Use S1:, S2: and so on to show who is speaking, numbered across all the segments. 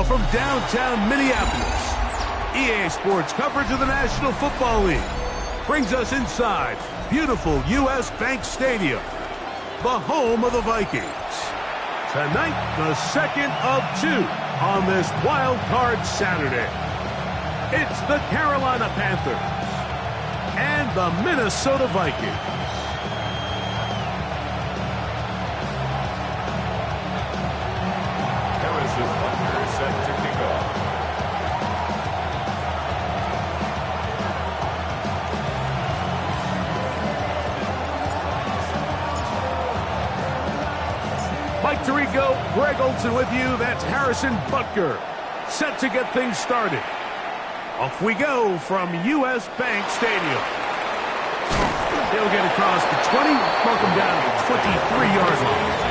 S1: Now from downtown Minneapolis, EA Sports coverage of the National Football League brings us inside beautiful U.S. Bank Stadium, the home of the Vikings. Tonight, the second of two on this wild card Saturday. It's the Carolina Panthers and the Minnesota Vikings.
S2: Set to kick off.
S1: Mike Tirico, Greg Olson with you. That's Harrison Butker, set to get things started. Off we go from U.S. Bank Stadium. They'll get across the 20, mark them down to the 23-yard line.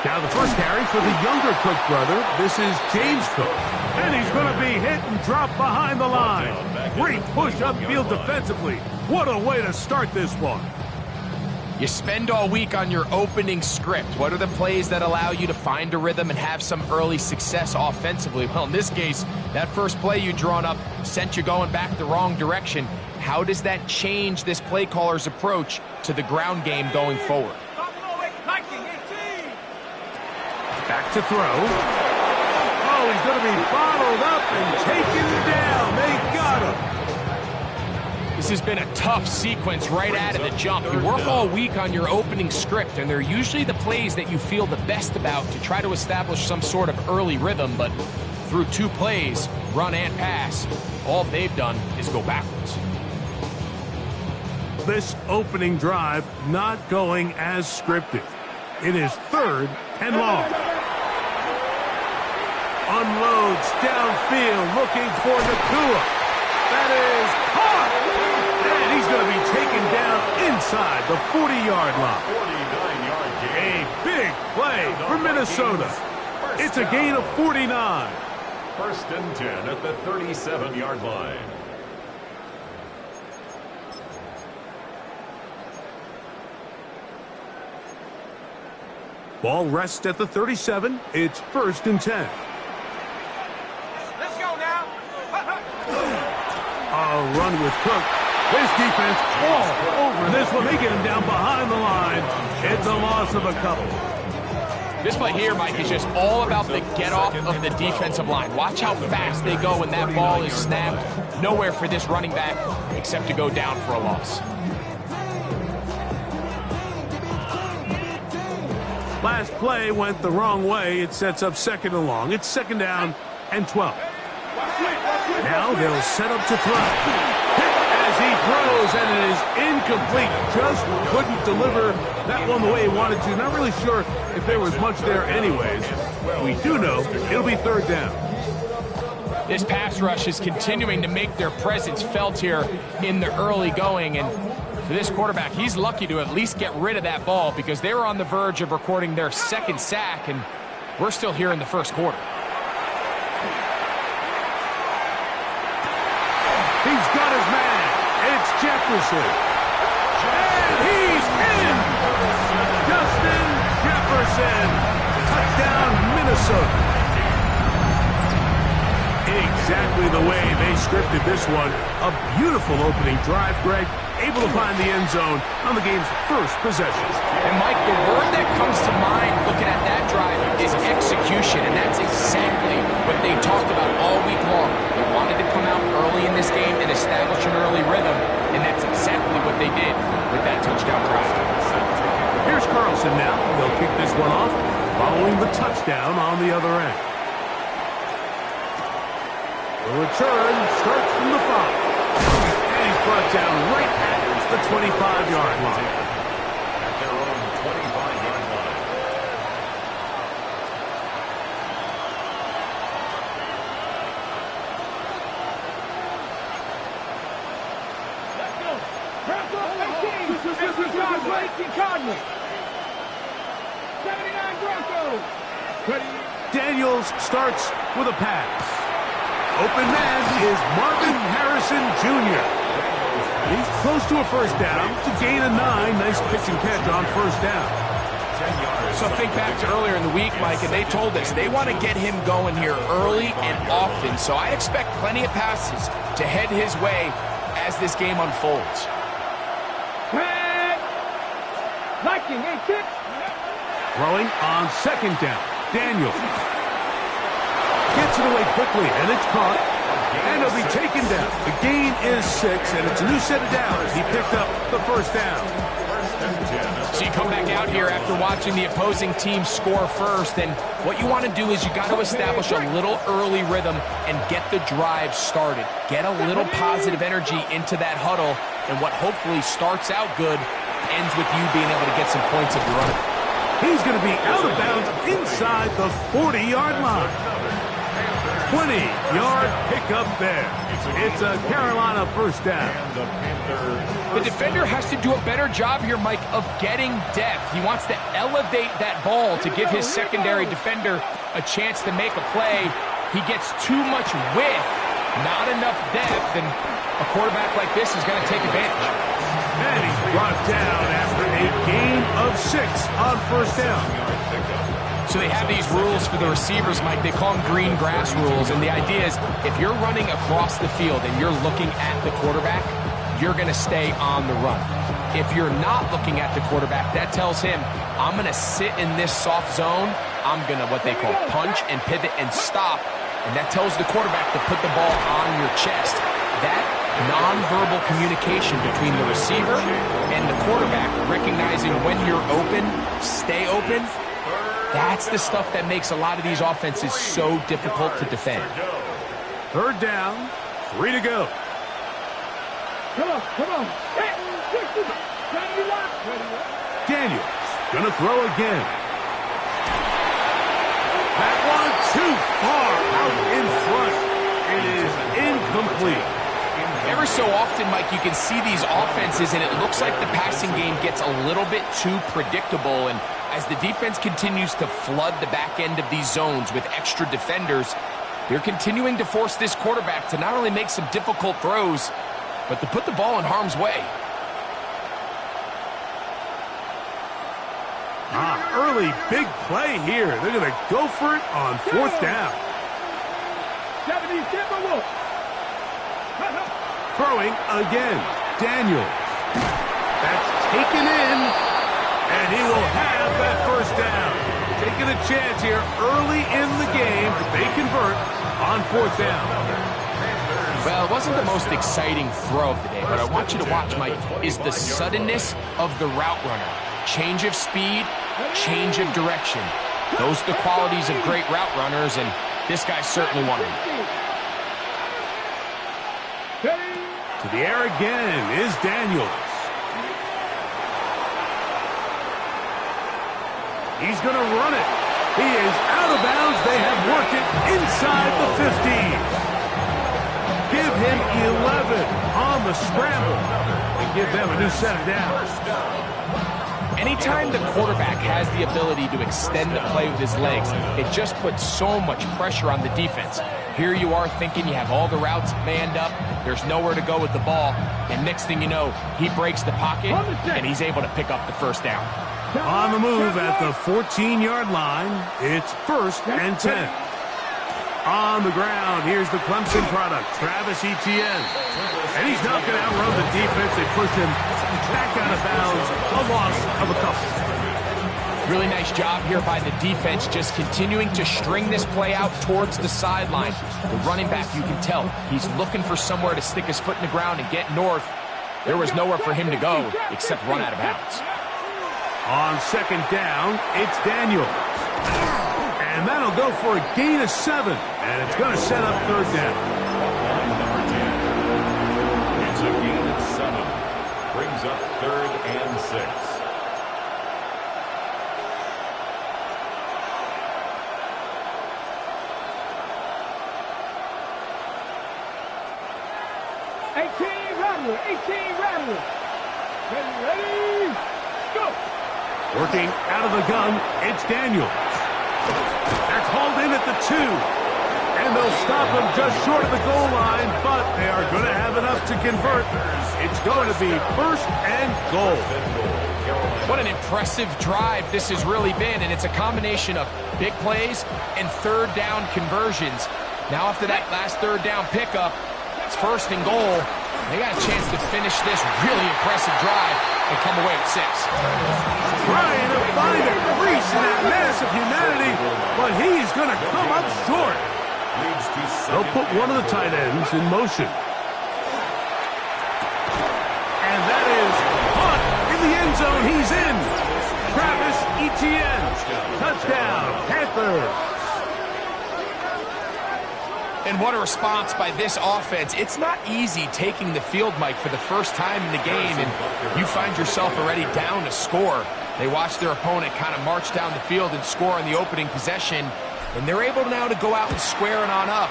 S1: Now the first carry for the younger Cook brother. This is James Cook. And he's going to be hit and dropped behind the line. Great push upfield defensively. What a way to start this one.
S3: You spend all week on your opening script. What are the plays that allow you to find a rhythm and have some early success offensively? Well, in this case, that first play you drawn up sent you going back the wrong direction. How does that change this play caller's approach to the ground game going forward?
S1: Back to throw. Oh, he's going to be bottled up and taken down. They got him.
S3: This has been a tough sequence right out of the jump. You work all week on your opening script, and they're usually the plays that you feel the best about to try to establish some sort of early rhythm, but through two plays, run and pass, all they've done is go backwards.
S1: This opening drive not going as scripted. It is 3rd and long. Unloads downfield, looking for Nakua. That is caught! And he's going to be taken down inside the 40-yard line.
S2: 49-yard gain.
S1: A big play for Minnesota. It's a gain of 49.
S2: 1st and 10 at the 37-yard line.
S1: Ball rests at the 37. It's 1st and 10.
S4: Let's go now.
S1: A run with Cook. His defense all over this one. They get him down behind the line. It's a loss of a couple.
S3: This play here, Mike, is just all about the get-off of the defensive line. Watch how fast they go when that ball is snapped. Nowhere for this running back except to go down for a loss.
S1: Last play went the wrong way. It sets up 2nd and long. It's 2nd down and 12. Now they'll set up to throw. Hit as he throws, and it is incomplete. Just couldn't deliver that one the way he wanted to. Not really sure if there was much there anyways. We do know it'll be 3rd down.
S3: This pass rush is continuing to make their presence felt here in the early going, and for this quarterback, he's lucky to at least get rid of that ball because they were on the verge of recording their 2nd sack, and we're still here in the 1st quarter.
S1: He's got his man. It's Jefferson. And he's in. Justin Jefferson. Touchdown, Minnesota. Exactly the way they scripted this one. A beautiful opening drive, Greg. Able to find the end zone on the game's first possession.
S3: And, Mike, the word that comes to mind looking at that drive is execution, and that's exactly what they talked about all week long. They wanted to come out early in this game and establish an early rhythm, and that's exactly what they did with that touchdown drive.
S1: Here's Carlson now. They'll kick this one off following the touchdown on the other end. The return starts from the 5. Brought down right at the 25-yard line.
S2: At their own 25-yard line.
S4: Let's go. Grab up 18. Cardinals. 79 Broncos.
S1: Daniels starts with a pass. Open man is Marvin Harrison Jr. He's close to a first down to gain a 9. Nice pitch and catch on first down.
S3: So think back to earlier in the week, Mike, and they told us they want to get him going here early and often. So I expect plenty of passes to head his way as this game unfolds.
S4: Viking, a kick.
S1: Throwing on second down. Daniels gets it away quickly, and it's caught. And it'll be taken down. The gain is 6, and it's a new set of downs. He picked up the first down.
S3: So you come back out here after watching the opposing team score first, and what you want to do is you got to establish a little early rhythm and get the drive started. Get a little positive energy into that huddle, and what hopefully starts out good ends with you being able to get some points if you're running.
S1: He's going to be out of bounds inside the 40-yard line. 20-yard pickup there. It's a Carolina first down.
S3: The defender has to do a better job here, Mike, of getting depth. He wants to elevate that ball to give his secondary defender a chance to make a play. He gets too much width, not enough depth, and a quarterback like this is going to take advantage.
S1: And he's brought down after a gain of 6 on first down.
S3: So they have these rules for the receivers, Mike. They call them green grass rules. And the idea is if you're running across the field and you're looking at the quarterback, you're going to stay on the run. If you're not looking at the quarterback, that tells him, I'm going to sit in this soft zone. I'm going to what they call punch and pivot and stop. And that tells the quarterback to put the ball on your chest. That nonverbal communication between the receiver and the quarterback, recognizing when you're open, stay open, that's the stuff that makes a lot of these offenses so difficult to defend.
S1: Third down, 3 to go.
S4: Come on.
S1: Daniels gonna throw again. That one too far out in front. It is incomplete.
S3: Every so often, Mike, you can see these offenses, and it looks like the passing game gets a little bit too predictable. And as the defense continues to flood the back end of these zones with extra defenders, they're continuing to force this quarterback to not only make some difficult throws, but to put the ball in harm's way.
S1: Early big play here. They're going to go for it on fourth down. Throwing again. Daniels. That's taken in, and he will have that first down. Taking a chance here early in the game. They convert on fourth down.
S3: Well, it wasn't the most exciting throw of the day, but I want you to watch, Mike, is the suddenness of the route runner. Change of speed, change of direction. Those are the qualities of great route runners, and this guy's certainly one of them.
S1: To the air again is Daniels. He's going to run it. He is out of bounds. They have worked it inside the 15. Give him 11 on the scramble and give them a new set of downs.
S3: Anytime the quarterback has the ability to extend the play with his legs, it just puts so much pressure on the defense. Here you are thinking you have all the routes manned up, there's nowhere to go with the ball, and next thing you know, he breaks the pocket, and he's able to pick up the first down.
S1: On the move at the 14-yard line, it's 1st and 10. On the ground, here's the Clemson product, Travis Etienne. And he's not going to outrun the defense. They push him back out of bounds, a loss of a couple.
S3: Really nice job here by the defense, just continuing to string this play out towards the sideline. The running back, you can tell, he's looking for somewhere to stick his foot in the ground and get north. There was nowhere for him to go except run out of bounds.
S1: On second down, it's Daniels. And that'll go for a gain of 7. And it's going to set up third down.
S2: Number 10. It's a gain of 7. Brings up 3rd and 6.
S4: Rattler. Ready.
S1: Working out of the gun, it's Daniel. That's hauled in at the 2. And they'll stop him just short of the goal line, but they are going to have enough to convert. It's going to be 1st and goal.
S3: What an impressive drive this has really been, and it's a combination of big plays and 3rd down conversions. Now after that last 3rd down pickup, it's 1st and goal. They got a chance to finish this really impressive drive and come away with 6.
S1: Trying to find a crease in that mass of humanity, but he's going to come up short. They'll put one of the tight ends in motion. And that is caught in the end zone. He's in. Travis Etienne. Touchdown, Panthers.
S3: And what a response by this offense. It's not easy taking the field, Mike, for the first time in the game, and you find yourself already down to score. They watch their opponent kind of march down the field and score on the opening possession, and they're able now to go out and square it on up.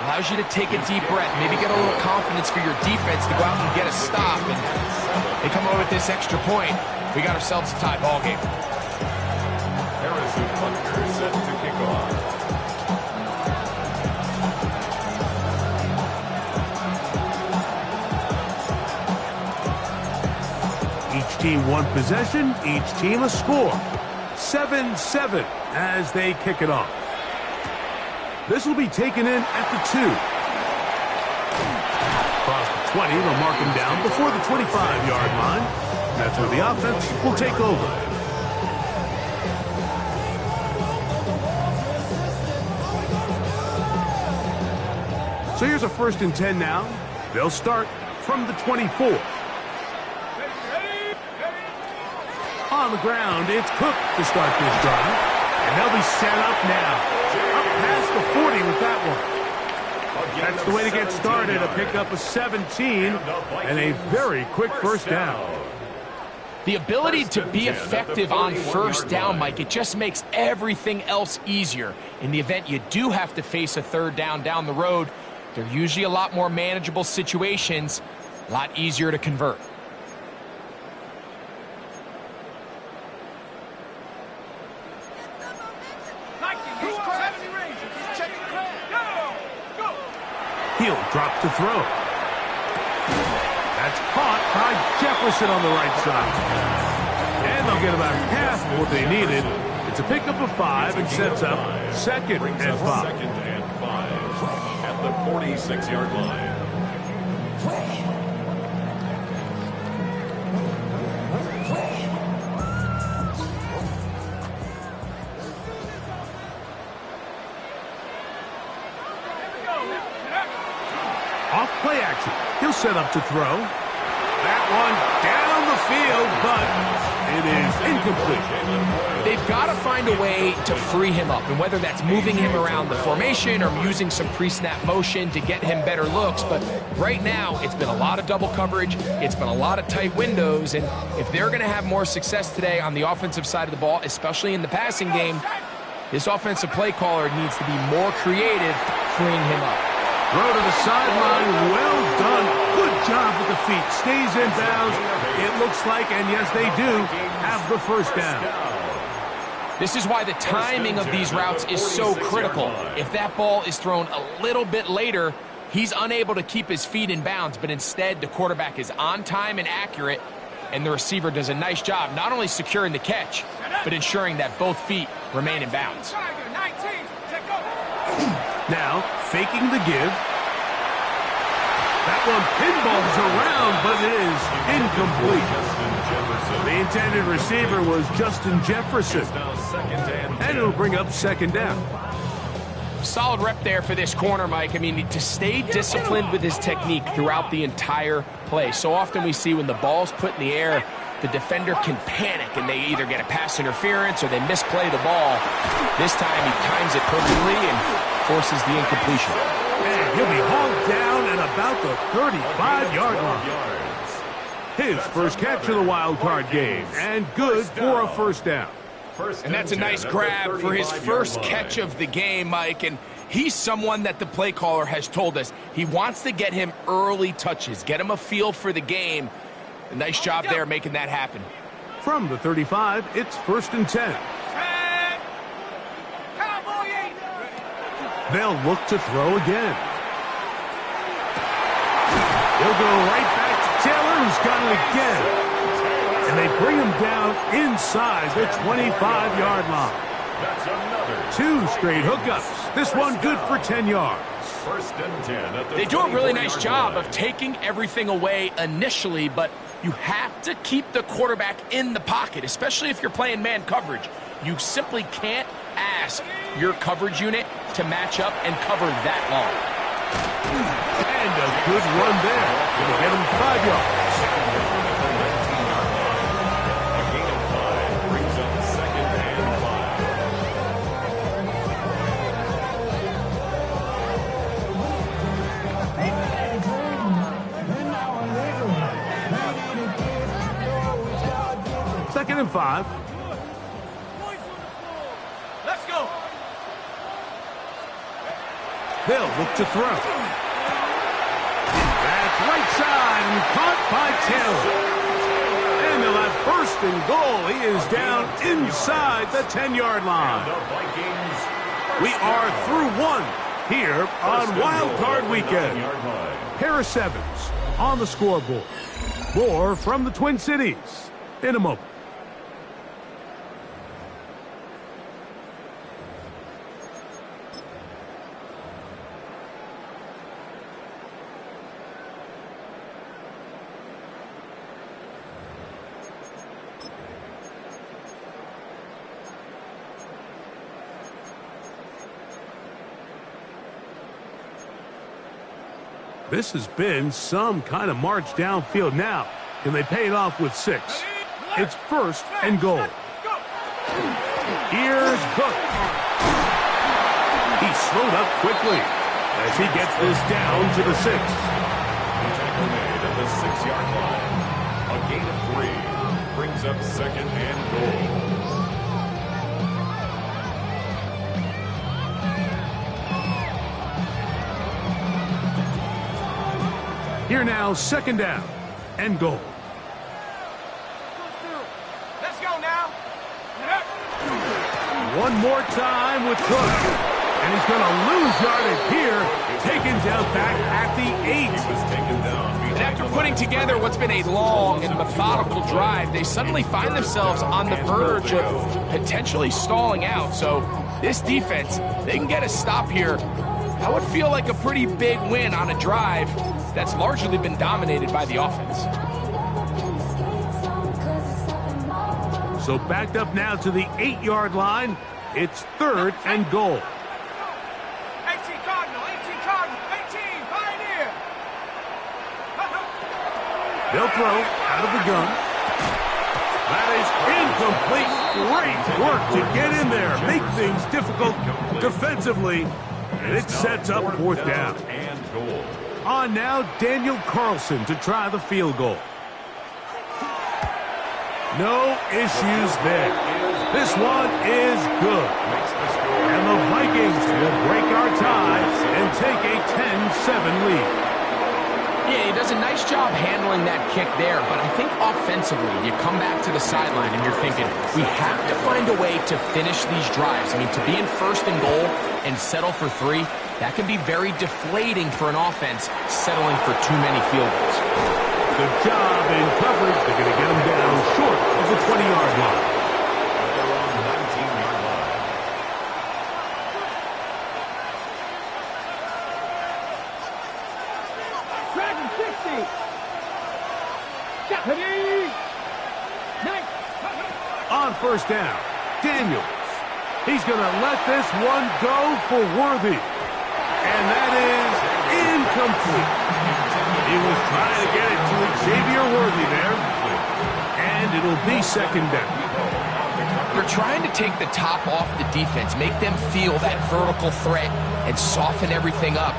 S3: Allows you to take a deep breath, maybe get a little confidence for your defense to go out and get a stop. And they come over with this extra point. We got ourselves a tie ball game.
S2: Harrison Butker set to kick off.
S1: Each team one possession, each team a score. 7-7 as they kick it off. This will be taken in at the 2. Across the 20, they'll mark him down before the 25-yard line. That's where the offense will take over. So here's a 1st and 10 now. They'll start from the 24. On the ground, it's Cook to start this drive. And they'll be set up now. Up past the 40 with that one. That's the way to get started. A pickup of 17 and a very quick 1st down.
S3: The ability to be effective on 1st down, Mike, it just makes everything else easier. In the event you do have to face a 3rd down the road, they're usually a lot more manageable situations, a lot easier to convert.
S1: He'll drop to throw. That's caught by Jefferson on the right side. And they'll get about half of what they needed. It's a pickup of 5 and sets up 2nd and 5.
S2: 2nd and 5 at the 46-yard line.
S1: Off play action. He'll set up to throw. That one down the field, but it is incomplete.
S3: They've got to find a way to free him up, and whether that's moving him around the formation or using some pre-snap motion to get him better looks. But right now, it's been a lot of double coverage. It's been a lot of tight windows, and if they're going to have more success today on the offensive side of the ball, especially in the passing game, this offensive play caller needs to be more creative freeing him up.
S1: Throw to the sideline, well done. Good job with the feet. Stays in bounds. It looks like, and yes, they do, have the 1st down.
S3: This is why the timing of these routes is so critical. If that ball is thrown a little bit later, he's unable to keep his feet in bounds, but instead the quarterback is on time and accurate, and the receiver does a nice job not only securing the catch, but ensuring that both feet remain in bounds.
S1: Now, faking the give. That one pinballs around, but it is incomplete. The intended receiver was Justin Jefferson. And it'll bring up 2nd down.
S3: Solid rep there for this corner, Mike. I mean, to stay disciplined with his technique throughout the entire play. So often we see when the ball's put in the air, the defender can panic and they either get a pass interference or they misplay the ball. This time he times it perfectly and forces the incompletion.
S1: And he'll be hauled down at about the 35-yard line. His first catch of the wild card game, and good for a 1st down.
S3: And that's a nice grab for his first catch of the game, Mike. And he's someone that the play caller has told us he wants to get him early touches, get him a feel for the game. A nice job there making that happen.
S1: From the 35, it's 1st and 10. They'll look to throw again. He'll go right back to Taylor, who's got it again. And they bring him down inside the 25-yard line.
S2: That's another
S1: 2 straight hookups. This one good for 10 yards.
S2: 1st and 10 at the
S3: They do a really
S2: 24-yard
S3: nice job
S2: line.
S3: of taking everything away initially, but you have to keep the quarterback in the pocket, especially if you're playing man coverage. You simply can't ask your coverage unit to match up and cover that long.
S1: And a good run there. Gonna get him 5 yards.
S2: A gain of 5 brings up 2nd and
S1: 5. 2nd and 5.
S4: Let's go.
S1: They'll look to throw. That's right side and caught by Taylor. And they'll have 1st and goal. He is down inside the 10-yard line.
S2: The Vikings
S1: We are through 1 here on Wild Card Weekend.
S2: 9-yard line.
S1: Harris Evans on the scoreboard. More from the Twin Cities in a moment. This has been some kind of march downfield now. Can they pay it off with 6? It's 1st and goal. Here's Cook. He slowed up quickly as he gets this down to the 6.
S2: Tackle made at the 6-yard line. A gain of 3 brings up 2nd and goal.
S1: Here now, 2nd down and goal.
S4: Let's go now.
S1: One more time with Cook. And he's going to lose yardage here. Taken down back at the 8.
S2: He was taken down.
S3: And after putting together what's been a long and methodical drive, they suddenly find themselves on the verge of potentially stalling out. So this defense, they can get a stop here. That would feel like a pretty big win on a drive that's largely been dominated by the offense.
S1: So backed up now to the 8-yard line. It's 3rd and goal.
S4: 18 Cardinal, 18 Cardinal, 18 Pioneer.
S1: They'll throw out of the gun. That is incomplete. Great work to get in there. Make things difficult defensively. And it sets up 4th down.
S2: And goal.
S1: On now, Daniel Carlson to try the field goal. No issues there. This one is good. And the Vikings will break our tie and take a 10-7 lead.
S3: Yeah, he does a nice job handling that kick there, but I think offensively, you come back to the sideline and you're thinking, we have to find a way to finish these drives. I mean, to be in 1st and goal and settle for 3, that can be very deflating for an offense settling for too many field goals.
S1: Good job in coverage. They're going to get him down short of the 20-yard line.
S2: They're on the 19-yard line.
S4: Dragon 60. Ready. Nice.
S1: On 1st down, Daniels. He's going to let this one go for Worthy. And that is incomplete. He was trying to get it to Xavier Worthy there. And it'll be 2nd down.
S3: They're trying to take the top off the defense, make them feel that vertical threat, and soften everything up.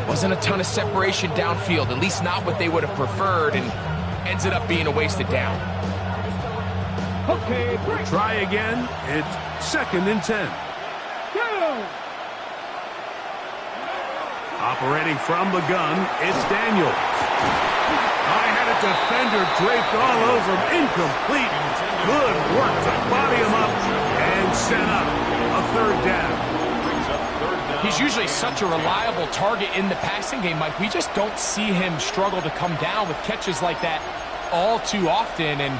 S3: Wasn't a ton of separation downfield, at least not what they would have preferred, and ends it up being a wasted down.
S4: Okay, break.
S1: Try again. It's 2nd and 10.
S4: Go.
S1: Operating from the gun, it's Daniels. I had a defender draped all over him. Incomplete. Good work to body him up and set up a third down.
S3: He's usually such a reliable target in the passing game, Mike. We just don't see him struggle to come down with catches like that all too often. And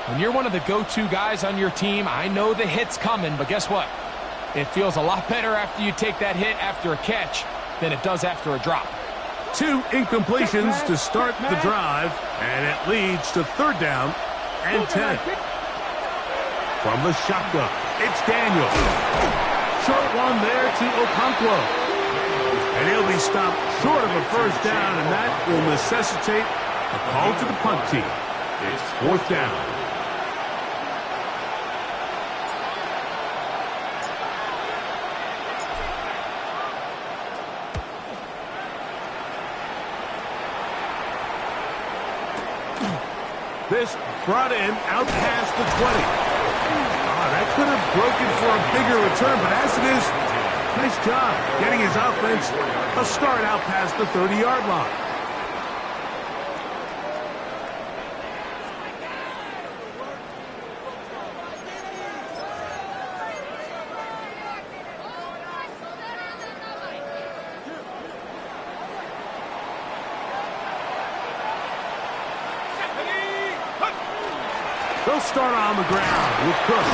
S3: when you're one of the go-to guys on your team, I know the hit's coming, but guess what? It feels a lot better after you take that hit after a catch than it does after a drop.
S1: 2 incompletions to start the drive, and it leads to third down and 10. From the shotgun, it's Daniel. Short one there to Okonkwo. And he'll be stopped short of a first down, and that will necessitate a call to the punt team. It's fourth down. This brought in out past the 20. That could have broken for a bigger return, but as it is, nice job getting his offense a start out past the 30-yard line. They'll start on the ground with Cook.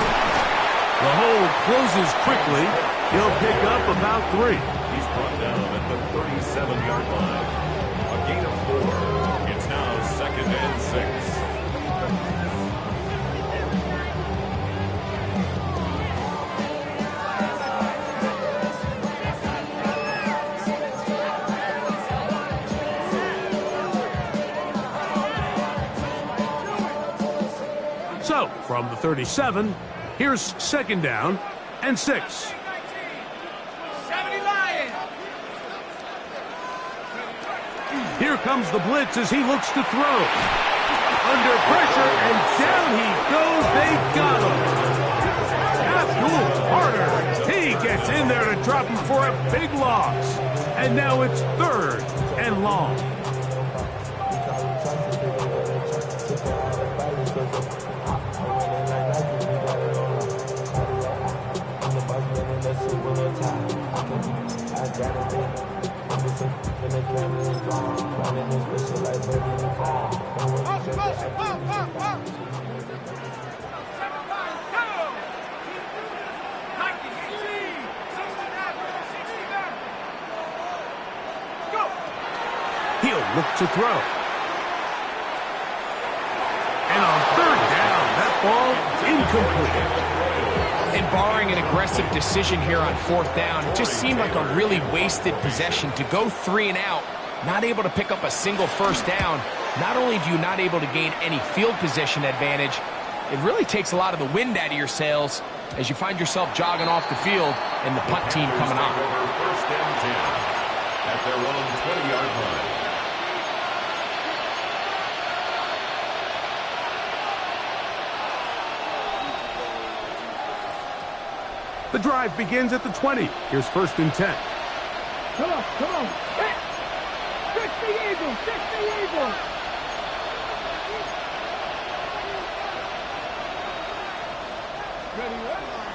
S1: The hole closes quickly. He'll pick up about 3.
S2: He's brought down at the 37-yard line. A gain of 4. It's now 2nd and 6.
S1: So, from the 37, here's second down and 6.
S4: 70 Lions.
S1: Here comes the blitz as he looks to throw. Under pressure, and down he goes. They got him. Abdul Carter. He gets in there to drop him for a big loss. And now it's third and long. He'll look to throw. And on third down, that ball incomplete.
S3: And barring an aggressive decision here on fourth down, it just seemed like a really wasted possession to go 3 and out, not able to pick up a single first down. Not only do you not able to gain any field position advantage, it really takes a lot of the wind out of your sails as you find yourself jogging off the field and the punt team coming on.
S2: First and 10 at their own 20-yard line.
S1: The drive begins at the 20. Here's first and 10.
S4: Come on, come on. Fix the eagle, fix the eagle.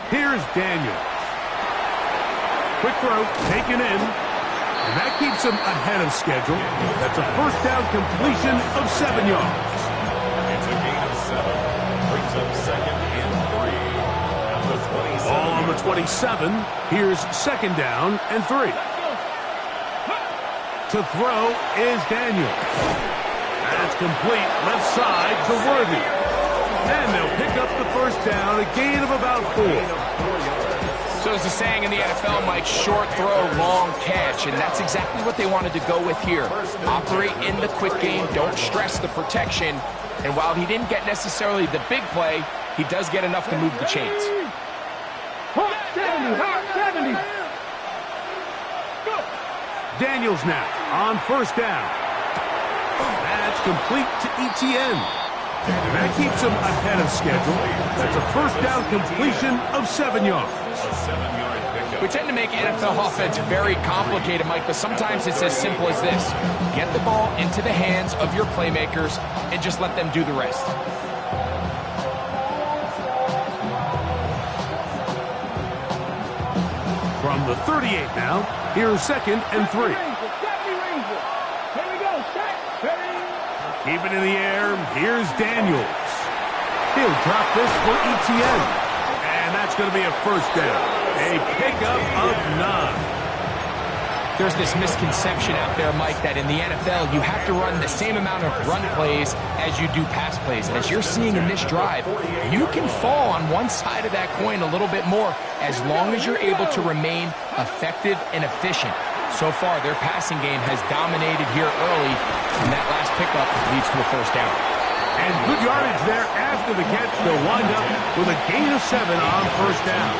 S1: Here's Daniels. Quick throw, taken in. And that keeps him ahead of schedule. That's a first down completion of 7 yards.
S2: It's a gain of 7. Brings up 2nd and 3. At the 27.
S1: Ball on the 27. Here's second down and 3. To throw is Daniels. That's complete left side to Worthy. And they'll pick up the first down, a gain of about 4.
S3: So as the saying in the NFL, Mike, short throw, long catch, and that's exactly what they wanted to go with here. Operate in the quick game, don't stress the protection, and while he didn't get necessarily the big play, he does get enough to move the chains.
S4: Hot 70, hot 70. Go.
S1: Daniels now on first down. That's complete to ETN. And that keeps him ahead of schedule. That's a first down completion of 7 yards.
S2: A 7-yard pickup.
S3: We tend to make NFL offense very complicated, Mike, but sometimes it's as simple as this. Get the ball into the hands of your playmakers and just let them do the rest.
S1: From the 38 now, here's 2nd and 3.
S4: Here we go. Set. Ready.
S1: Keep it in the air. Here's Daniels. He'll drop this for ETN. And that's going to be a first down. A pickup of 9.
S3: There's this misconception out there, Mike, that in the NFL, you have to run the same amount of run plays as you do pass plays. As you're seeing in this drive, you can fall on one side of that coin a little bit more as long as you're able to remain effective and efficient. So far, their passing game has dominated here early, and that last pickup leads to a first down.
S1: And good yardage there after the catch. They'll wind up with a gain of 7 on first down.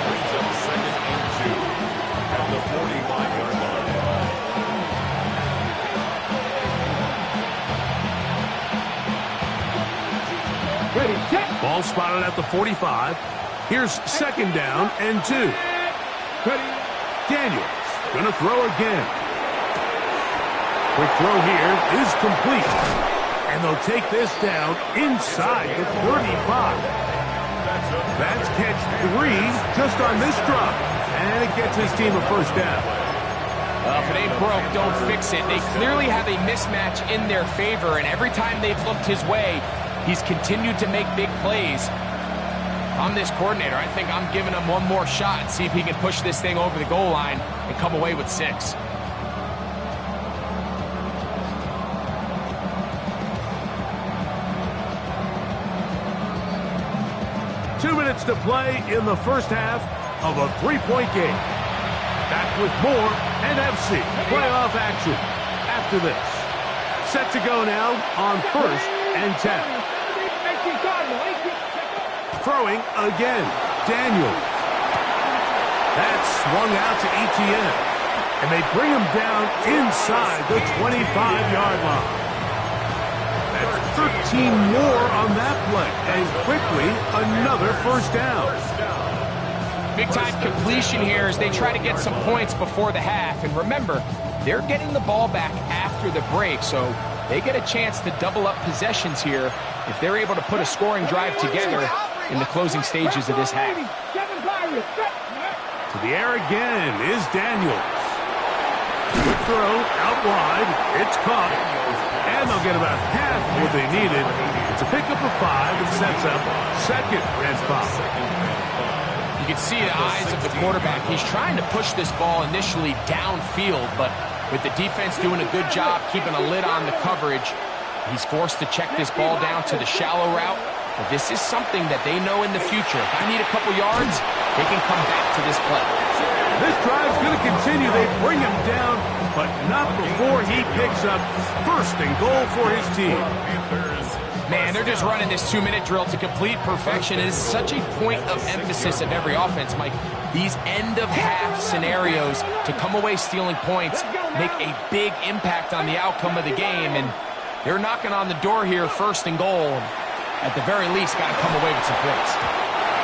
S2: Brings up 2nd and 2 at the 45-yard line.
S4: Ready. Set.
S1: Ball spotted at the 45. Here's 2nd down and 2.
S4: Ready.
S1: Daniels gonna throw again. Quick throw here is complete. And they'll take this down inside the 35. That's catch 3 just on this drop. And it gets his team a first down.
S3: Well, if it ain't broke, don't fix it. They clearly have a mismatch in their favor, and every time they've looked his way, he's continued to make big plays. I'm this coordinator. I think I'm giving him one more shot and see if he can push this thing over the goal line and come away with 6.
S1: 2 minutes to play in the first half of a 3-point game. Back with more NFC playoff action after this. Set to go now on 1st and 10. Throwing again, Daniels. That's swung out to ETN. And they bring him down inside the 25-yard line. That's 13 more on that play. And quickly, another first down.
S3: Big-time completion here as they try to get some points before the half. And remember, they're getting the ball back after the break, so they get a chance to double up possessions here if they're able to put a scoring drive together in the closing stages of this half.
S1: To the air again is Daniels. Good throw, out wide, it's caught, and they'll get about half what they needed. It's a pickup of 5 and sets up 2nd and 5.
S3: You can see the eyes of the quarterback. He's trying to push this ball initially downfield, but with the defense doing a good job keeping a lid on the coverage, he's forced to check this ball down to the shallow route. But this is something that they know in the future. If I need a couple yards, they can come back to this play.
S1: This drive's going to continue. They bring him down, but not before he picks up 1st and goal for his team.
S3: Man, they're just running this 2-minute drill to complete perfection. It is such a point of emphasis of every offense, Mike. These end-of-half scenarios to come away stealing points make a big impact on the outcome of the game, and they're knocking on the door here, 1st and goal. At the very least, got to come away with some points.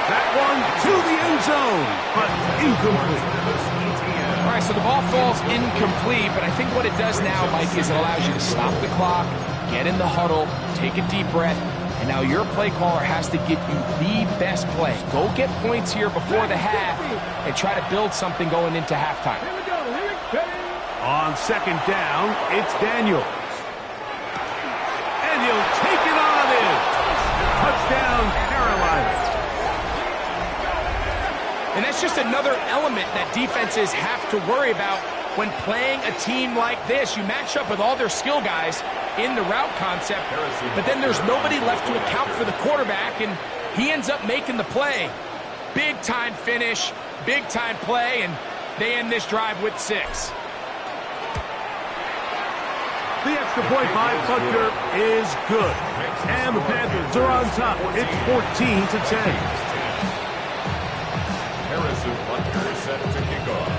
S1: That one to the end zone, but incomplete.
S3: All right, so the ball falls incomplete, but I think what it does now, Mike, is it allows you to stop the clock, get in the huddle, take a deep breath, and now your play caller has to get you the best play. Go get points here before the half and try to build something going into halftime.
S1: On 2nd down, it's Daniels. And he'll take it on in. Touchdown, Carolina.
S3: And that's just another element that defenses have to worry about when playing a team like this. You match up with all their skill guys in the route concept, but then there's nobody left to account for the quarterback, and he ends up making the play. Big-time finish, big-time play, and they end this drive with 6.
S1: The extra point by Butker is good. And the Panthers are on top. It's 14-10.
S2: Harrison Butker is set to kick off.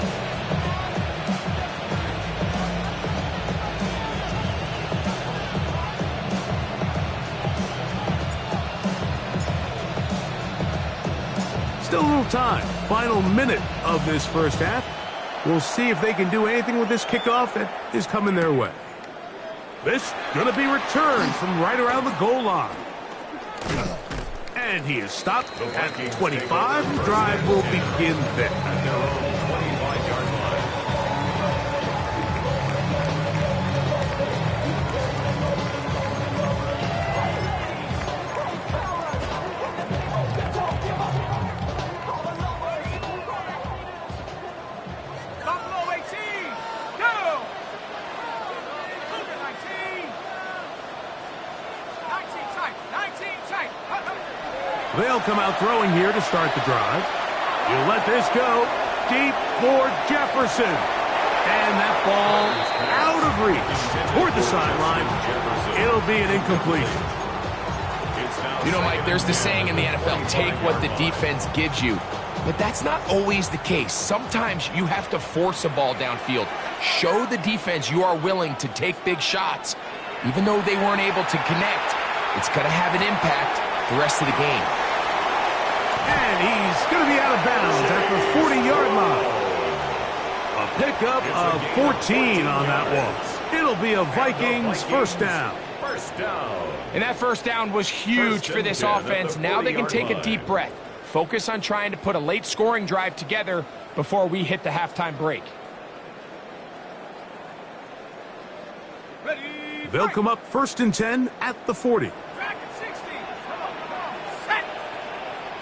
S1: Still a little Still time. Final minute of this first half. We'll see if they can do anything with this kickoff that is coming their way. This going to be returned from right around the goal line. And he is stopped at 25. The drive will begin there.
S2: At their own 25-yard line.
S4: Buffalo 18, go! Cougar 19. 19 tight, 19 tight.
S1: They'll come out throwing here to start the drive. You let this go deep for Jefferson. And that ball out of reach toward the sideline. It'll be an incompletion.
S3: You know, Mike, there's the saying in the NFL, take what the defense gives you. But that's not always the case. Sometimes you have to force a ball downfield. Show the defense you are willing to take big shots. Even though they weren't able to connect, it's going to have an impact the rest of the game.
S1: And he's going to be out of bounds at the 40-yard line. A pickup of 14 on that one. It'll be a Vikings first down.
S2: First down.
S3: And that first down was huge for this offense. Now they can take a deep breath. Focus on trying to put a late scoring drive together before we hit the halftime break.
S1: They'll come up 1st and 10 at the 40.
S4: Back at 60. Come on. Set.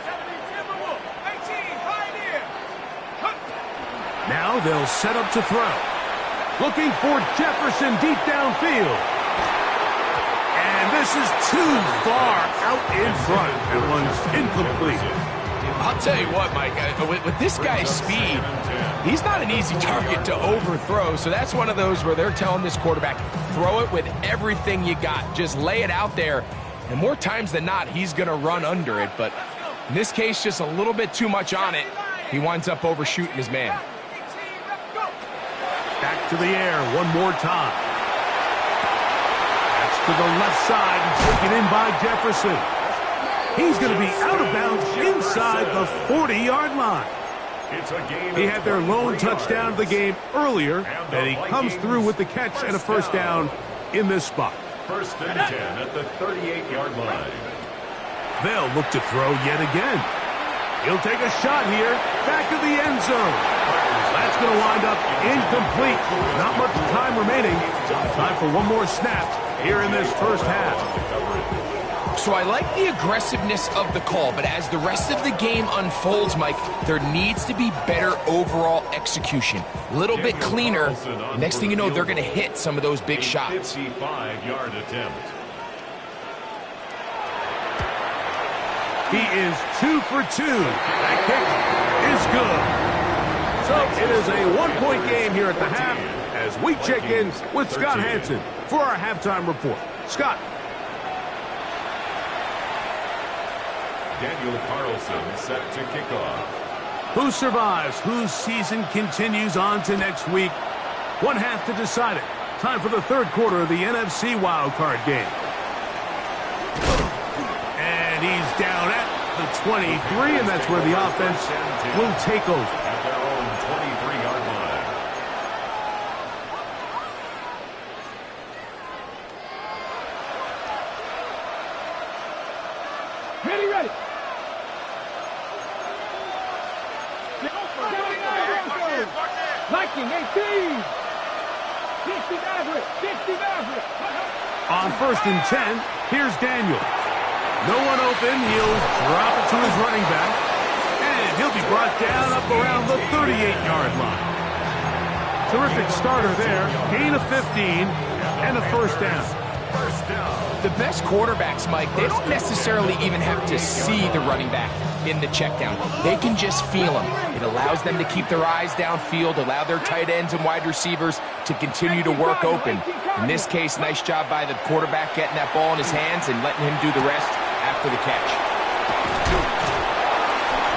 S4: 70 Timberwolf. 18 Pioneer.
S1: Now they'll set up to throw. Looking for Jefferson deep downfield. And this is too far out in front. That one's incomplete.
S3: I'll tell you what, Mike, with this guy's speed, he's not an easy target to overthrow. So that's one of those where they're telling this quarterback, throw it with everything you got. Just lay it out there. And more times than not, he's going to run under it. But in this case, just a little bit too much on it. He winds up overshooting his man.
S1: Back to the air one more time. That's to the left side, taken in by Jefferson. He's going to be out of bounds inside the 40-yard line. He had their lone touchdown of the game earlier, and he comes through with the catch and a first down in this spot.
S2: 1st and 10 at the 38-yard line.
S1: They'll look to throw yet again. He'll take a shot here, back of the end zone. That's going to wind up incomplete. Not much time remaining. Time for one more snap here in this first half.
S3: So I like the aggressiveness of the call, but as the rest of the game unfolds, Mike, there needs to be better overall execution. A little bit cleaner. Next thing you know, they're going to hit some of those big shots.
S2: 55-yard attempt.
S1: He is 2 for 2. That kick is good. So it is a one-point game here at the half as we check in with Scott Hansen for our halftime report. Scott.
S2: Daniel Carlson set to kick off.
S1: Who survives? Whose season continues on to next week? One half to decide it. Time for the third quarter of the NFC wildcard game. And he's down at the 23, and that's where the offense will take over.
S2: At their own 23-yard line.
S4: Ready. Viking 18. 60 Maverick.
S1: On 1st and 10, here's Daniel. No one open. He'll drop it to his running back. And he'll be brought down up around the 38-yard line. Terrific starter there. Gain of 15 and a first down.
S3: The best quarterbacks, Mike, they don't necessarily even have to see the running back in the check down. They can just feel him. It allows them to keep their eyes downfield, allow their tight ends and wide receivers to continue to work open. In this case, nice job by the quarterback getting that ball in his hands and letting him do the rest after the catch.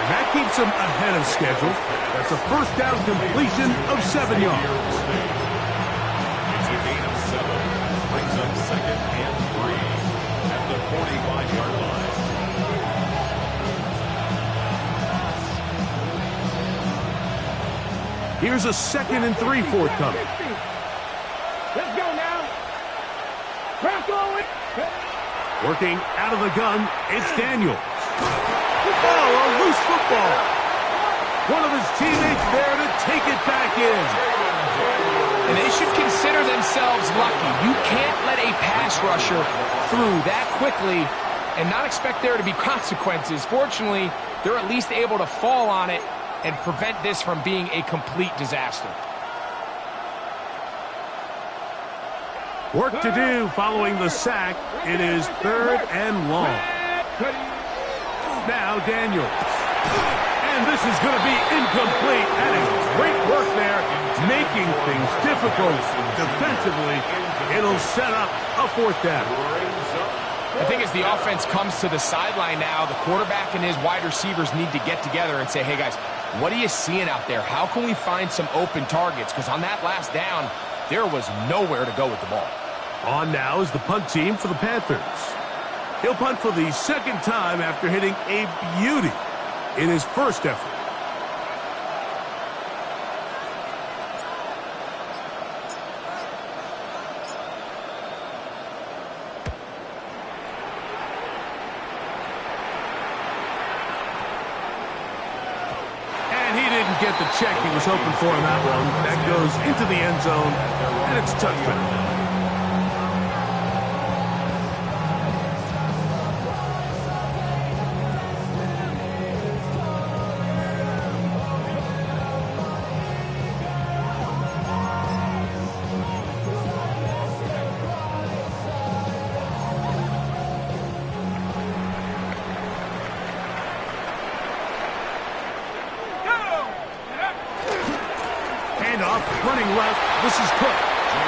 S1: And that keeps him ahead of schedule. That's a first down completion of 7 yards.
S2: It's a gain of 7. Brings up 2nd and 3 at the 45-yard line.
S1: Here's a 2nd and 3 forthcoming.
S4: Let's go now. Crack on it.
S1: Working out of the gun, it's Daniels. Oh, a loose football. One of his teammates there to take it back in.
S3: And they should consider themselves lucky. You can't let a pass rusher through that quickly and not expect there to be consequences. Fortunately, they're at least able to fall on it and prevent this from being a complete disaster.
S1: Work to do following the sack. It is 3rd and long. Now Daniels. And this is going to be incomplete. That is great work there, making things difficult defensively. It'll set up a 4th down.
S3: I think as the offense comes to the sideline now, the quarterback and his wide receivers need to get together and say, hey guys, what are you seeing out there? How can we find some open targets? Because on that last down, there was nowhere to go with the ball.
S1: On now is the punt team for the Panthers. He'll punt for the 2nd time after hitting a beauty in his first effort. And he didn't get the check he was hoping for on that one. That goes into the end zone, and it's touchdown. Running left, this is Cook.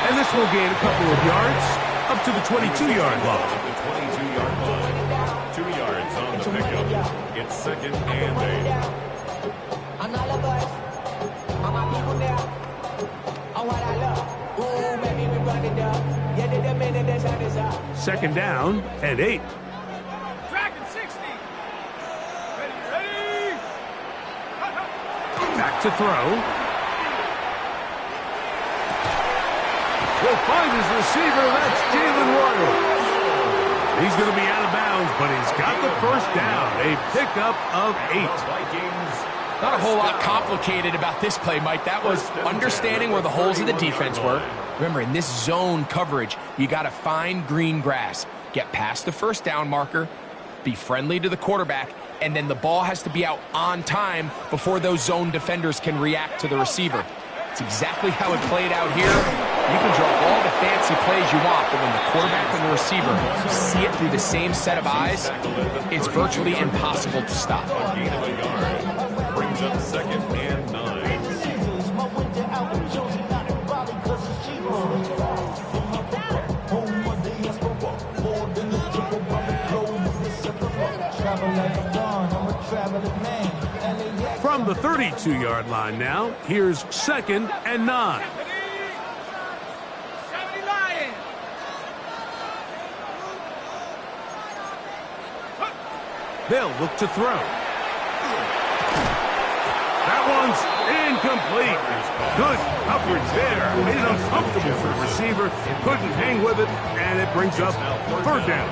S1: And this will gain a couple of yards up to the 22-yard line.
S2: The 22-yard line. 2 yards on the pickup. It's 2nd and 8.
S5: I'm not a bus. I'm my people now. I'm what I love. Ooh, baby, we run it up. Yeah, the minute that's how this up.
S1: 2nd down and 8.
S4: Dragon 60. Ready.
S1: Back to throw. He'll find his receiver. That's Jalen Royal. He's going to be out of bounds, but he's got the 1st down. A pickup of 8.
S3: Not a whole lot complicated about this play, Mike. That was understanding where the holes of the defense were. Remember, in this zone coverage, you got to find green grass. Get past the 1st down marker, be friendly to the quarterback, and then the ball has to be out on time before those zone defenders can react to the receiver. It's exactly how it played out here. You can draw all the fancy plays you want, but when the quarterback and the receiver see it through the same set of eyes, it's virtually impossible to stop.
S2: Gain of a yard. Brings up 2nd and 9.
S1: From the 32-yard line now, here's 2nd and 9.
S4: 70 Lions.
S1: They'll look to throw. That one's incomplete. Good coverage there. Made it uncomfortable for the receiver. Couldn't hang with it, and it brings up 3rd down.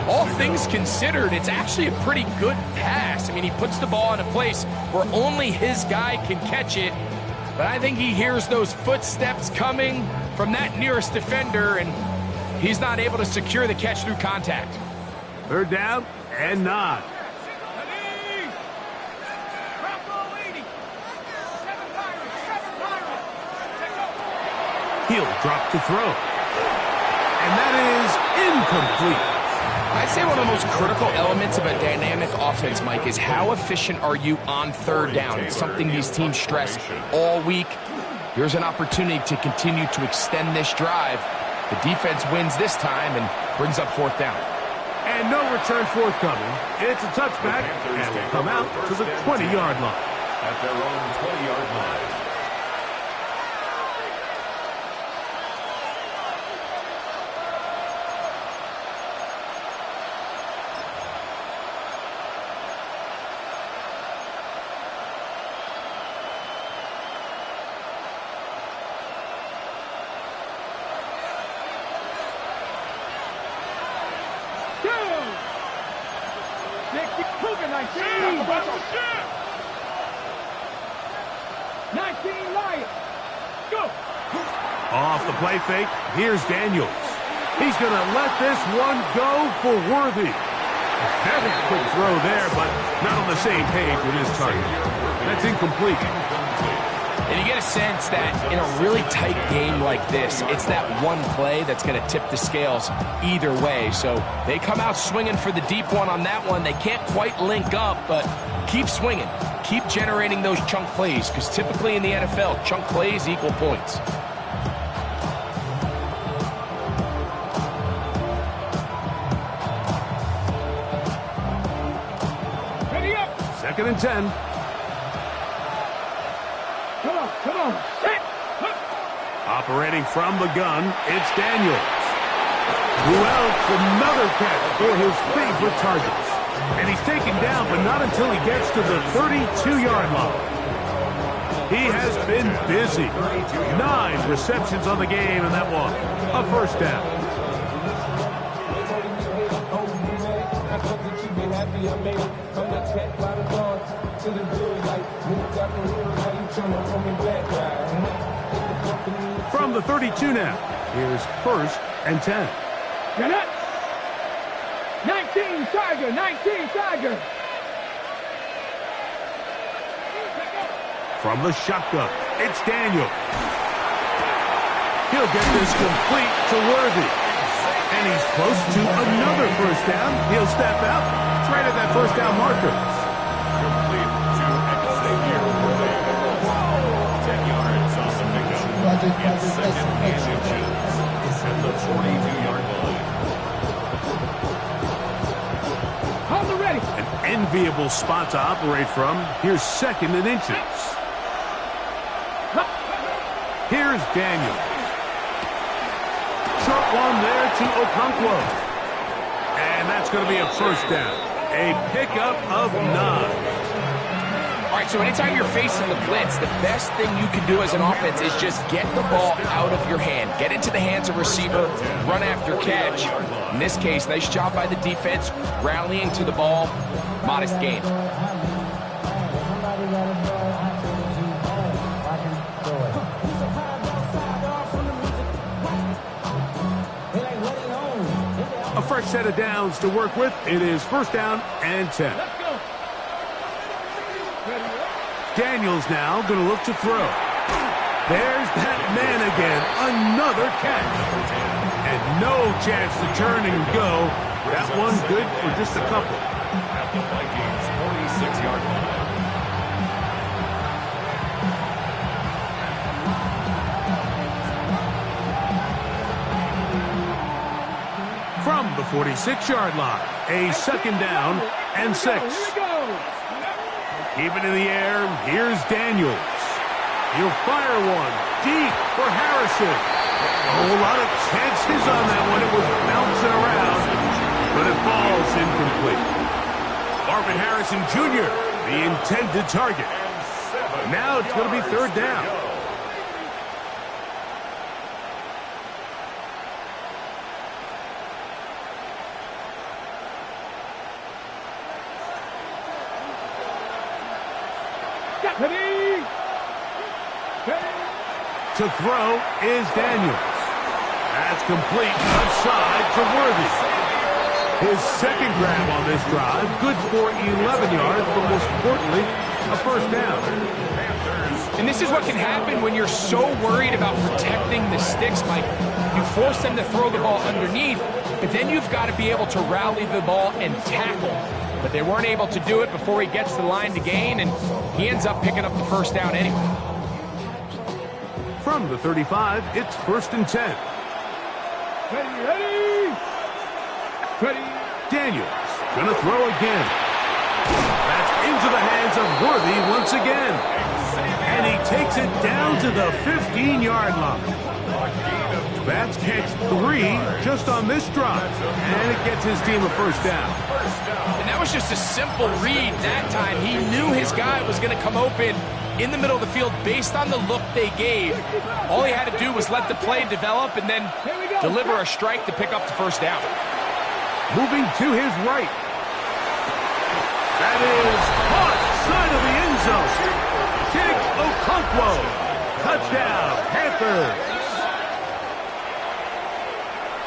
S3: All things considered, it's actually a pretty good pass. I mean, he puts the ball in a place where only his guy can catch it. But I think he hears those footsteps coming from that nearest defender, and he's not able to secure the catch through contact.
S1: 3rd down and 9. He'll drop to throw. And that is incomplete.
S3: I'd say one of the most critical elements of a dynamic offense, Mike, is how efficient are you on 3rd down? It's something these teams stress all week. Here's an opportunity to continue to extend this drive. The defense wins this time and brings up 4th down.
S1: And no return forthcoming. It's a touchback, and will come out to the 20-yard line.
S2: At their own 20-yard line.
S4: 19 Lions. Go.
S1: Off the play fake, here's Daniels. He's going to let this one go for Worthy. Very quick throw there, but not on the same page with his target. That's incomplete.
S3: And you get a sense that in a really tight game like this, it's that one play that's going to tip the scales either way. So they come out swinging for the deep one on that one. They can't quite link up, but keep swinging. Keep generating those chunk plays, because typically in the NFL, chunk plays equal points.
S4: Ready up.
S1: 2nd and 10.
S4: Come on. Set.
S1: Operating from the gun, it's Daniels. Who else? Another catch for his favorite targets. And he's taken down, but not until he gets to the 32-yard line. He has been busy. 9 receptions on the game, and that one, a first down. From the 32 now, here's 1st and 10.
S4: Get up. 19 Tiger.
S1: From the shotgun, it's Daniel. He'll get this complete to Worthy. And he's close to another first down. He'll step out. It's right at that first down marker.
S2: Complete to Xavier Worthy. 10 yards on the pickup. And 2nd and inches at the 42-yard line.
S4: Hold the ready.
S1: An enviable spot to operate from. Here's 2nd and inches. Here's Daniel. Short one there to Okonkwo. And that's going to be a first down. A pickup of 9.
S3: All right, so anytime you're facing the blitz, the best thing you can do as an offense is just get the ball out of your hand. Get into the hands of receiver, run after catch. In this case, nice job by the defense, rallying to the ball. Modest gain.
S1: A fresh set of downs to work with. It is 1st down and 10. Daniels now going to look to throw. There's that man again. Another catch. And no chance to turn and go. That one good for just a couple.
S2: At the Vikings' 46-yard line.
S1: From the 46-yard line, a 2nd down and 6. Keep it in the air. Here's Daniels. He'll fire one deep for Harrison. A whole lot of chances on that one. It was bouncing around, but it falls incomplete. Marvin Harrison Jr., the intended target. Now it's going to be 3rd down.
S4: Ready.
S1: To throw is Daniels. That's complete outside to Worthy. His 2nd grab on this drive, good for 11 yards, but most importantly, a first down.
S3: And this is what can happen when you're so worried about protecting the sticks, Mike. You force them to throw the ball underneath, but then you've got to be able to rally the ball and tackle. But they weren't able to do it before he gets the line to gain, and he ends up picking up the first down anyway.
S1: From the 35, it's 1st and 10.
S4: Ready.
S1: Daniels gonna throw again. That's into the hands of Worthy once again. And he takes it down to the 15-yard line. That's catch 3 just on this drive. And it gets his team a first down.
S3: And that was just a simple read that time. He knew his guy was going to come open in the middle of the field based on the look they gave. All he had to do was let the play develop and then deliver a strike to pick up the first down.
S1: Moving to his right. That is caught side of the end zone. King Okonkwo. Touchdown, Panthers.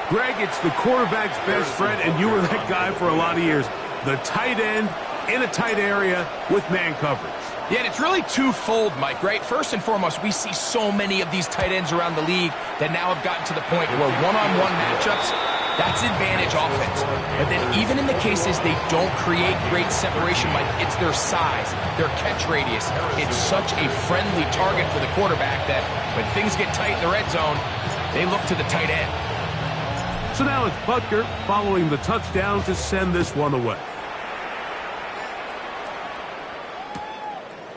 S1: Greg, it's the quarterback's best friend, and you were that guy for a lot of years. The tight end in a tight area with man coverage.
S3: Yeah, and it's really twofold, Mike, right? First and foremost, we see so many of these tight ends around the league that now have gotten to the point where one-on-one matchups, that's advantage offense. But then even in the cases they don't create great separation, Mike, it's their size, their catch radius. It's such a friendly target for the quarterback that when things get tight in the red zone, they look to the tight end.
S1: So now it's Butker following the touchdown to send this one away.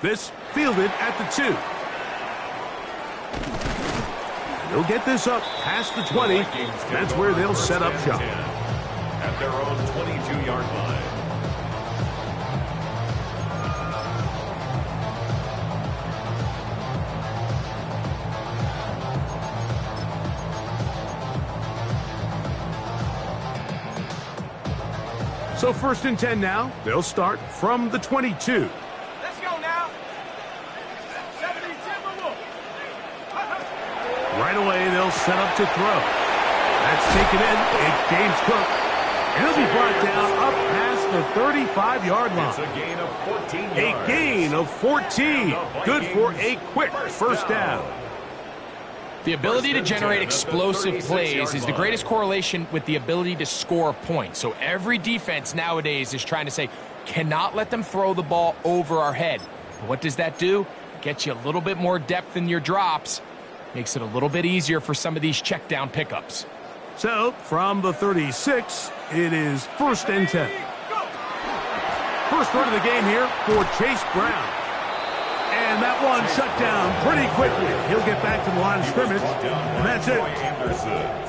S1: This fielded at the 2. They'll get this up past the 20. That's where they'll set up shop.
S2: At their own 22-yard line.
S1: So 1st and 10 now. They'll start from the 22.
S4: Let's go now. 70 Timberwolves.
S1: Right away, they'll set up to throw. That's taken in. It's James Cook. And he'll be brought down up past the 35-yard line.
S2: It's a gain of 14 yards.
S1: A gain of 14. Good for a quick first down.
S3: The ability to generate explosive plays is the greatest correlation with the ability to score points. So every defense nowadays is trying to say, cannot let them throw the ball over our head. But what does that do? Gets you a little bit more depth in your drops. Makes it a little bit easier for some of these check down pickups.
S1: So from the 36, it is 1st and 10. First run of the game here for Chase Brown. And that one shut down pretty quickly. He'll get back to the line of scrimmage, and that's it.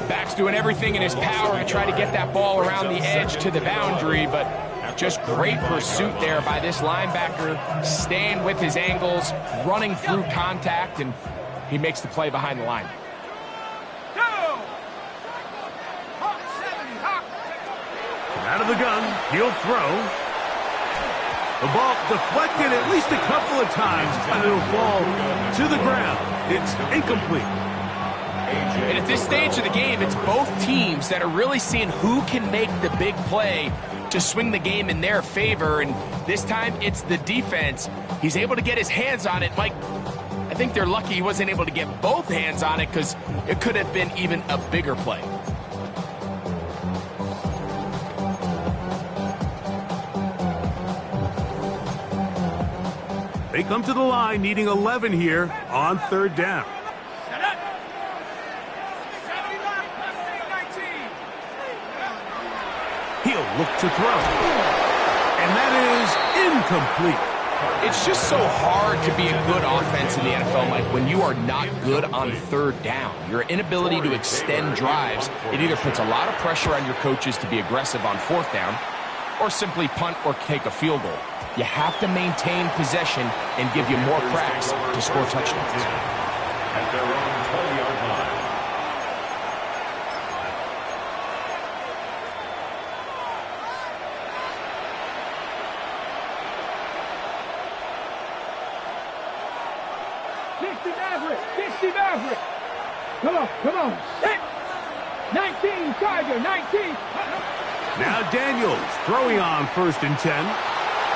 S3: Back's doing everything in his power to try to get that ball around the edge to the boundary, but just great pursuit there by this linebacker, staying with his angles, running through contact, and he makes the play behind the line.
S1: Out of the gun, he'll throw. The ball deflected at least a couple of times, and it'll fall to the ground. It's incomplete.
S3: And at this stage of the game, it's both teams that are really seeing who can make the big play to swing the game in their favor, and this time it's the defense. He's able to get his hands on it. Mike, I think they're lucky he wasn't able to get both hands on it because it could have been even a bigger play.
S1: They come to the line needing 11 here on 3rd down. He'll look to throw. And that is incomplete.
S3: It's just so hard to be a good offense in the NFL, Mike, when you are not good on 3rd down. Your inability to extend drives, it either puts a lot of pressure on your coaches to be aggressive on 4th down or simply punt or take a field goal. You have to maintain possession and give you more cracks to score touchdowns.
S2: At their own 20-yard line.
S4: Maverick. Come on. 19, Tiger, 19.
S1: Now Daniels throwing on 1st and 10.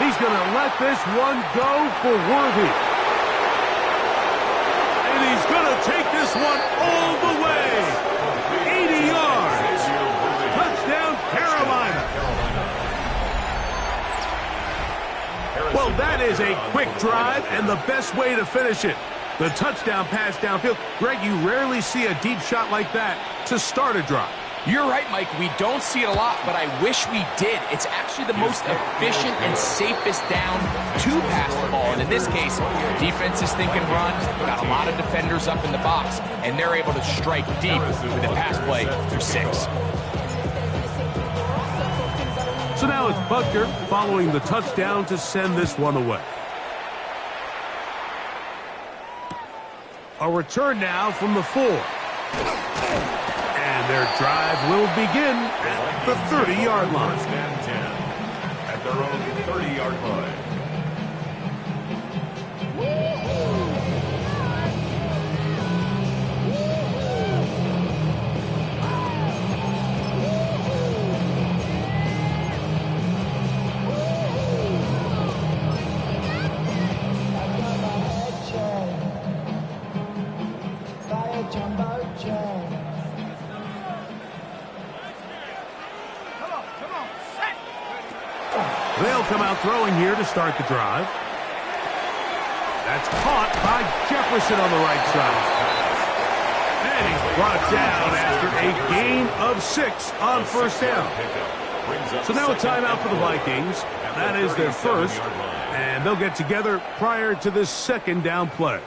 S1: He's going to let this one go for Worthy. And he's going to take this one all the way. 80 yards. Touchdown, Carolina. Well, that is a quick drive and the best way to finish it. The touchdown pass downfield. Greg, you rarely see a deep shot like that to start a drive.
S3: You're right, Mike. We don't see it a lot, but I wish we did. It's actually the most efficient and safest down to pass the ball. And in this case, the defense is thinking run, got a lot of defenders up in the box, and they're able to strike deep with a pass play for 6.
S1: So now it's Butker following the touchdown to send this one away. A return now from the 4. And their drive will begin at the 30-yard line.
S2: at their own 30-yard line.
S1: They'll come out throwing here to start the drive. That's caught by Jefferson on the right side. And he's brought down after a gain of 6 on first down. So now a timeout for the Vikings. That is their first, and they'll get together prior to this second down play.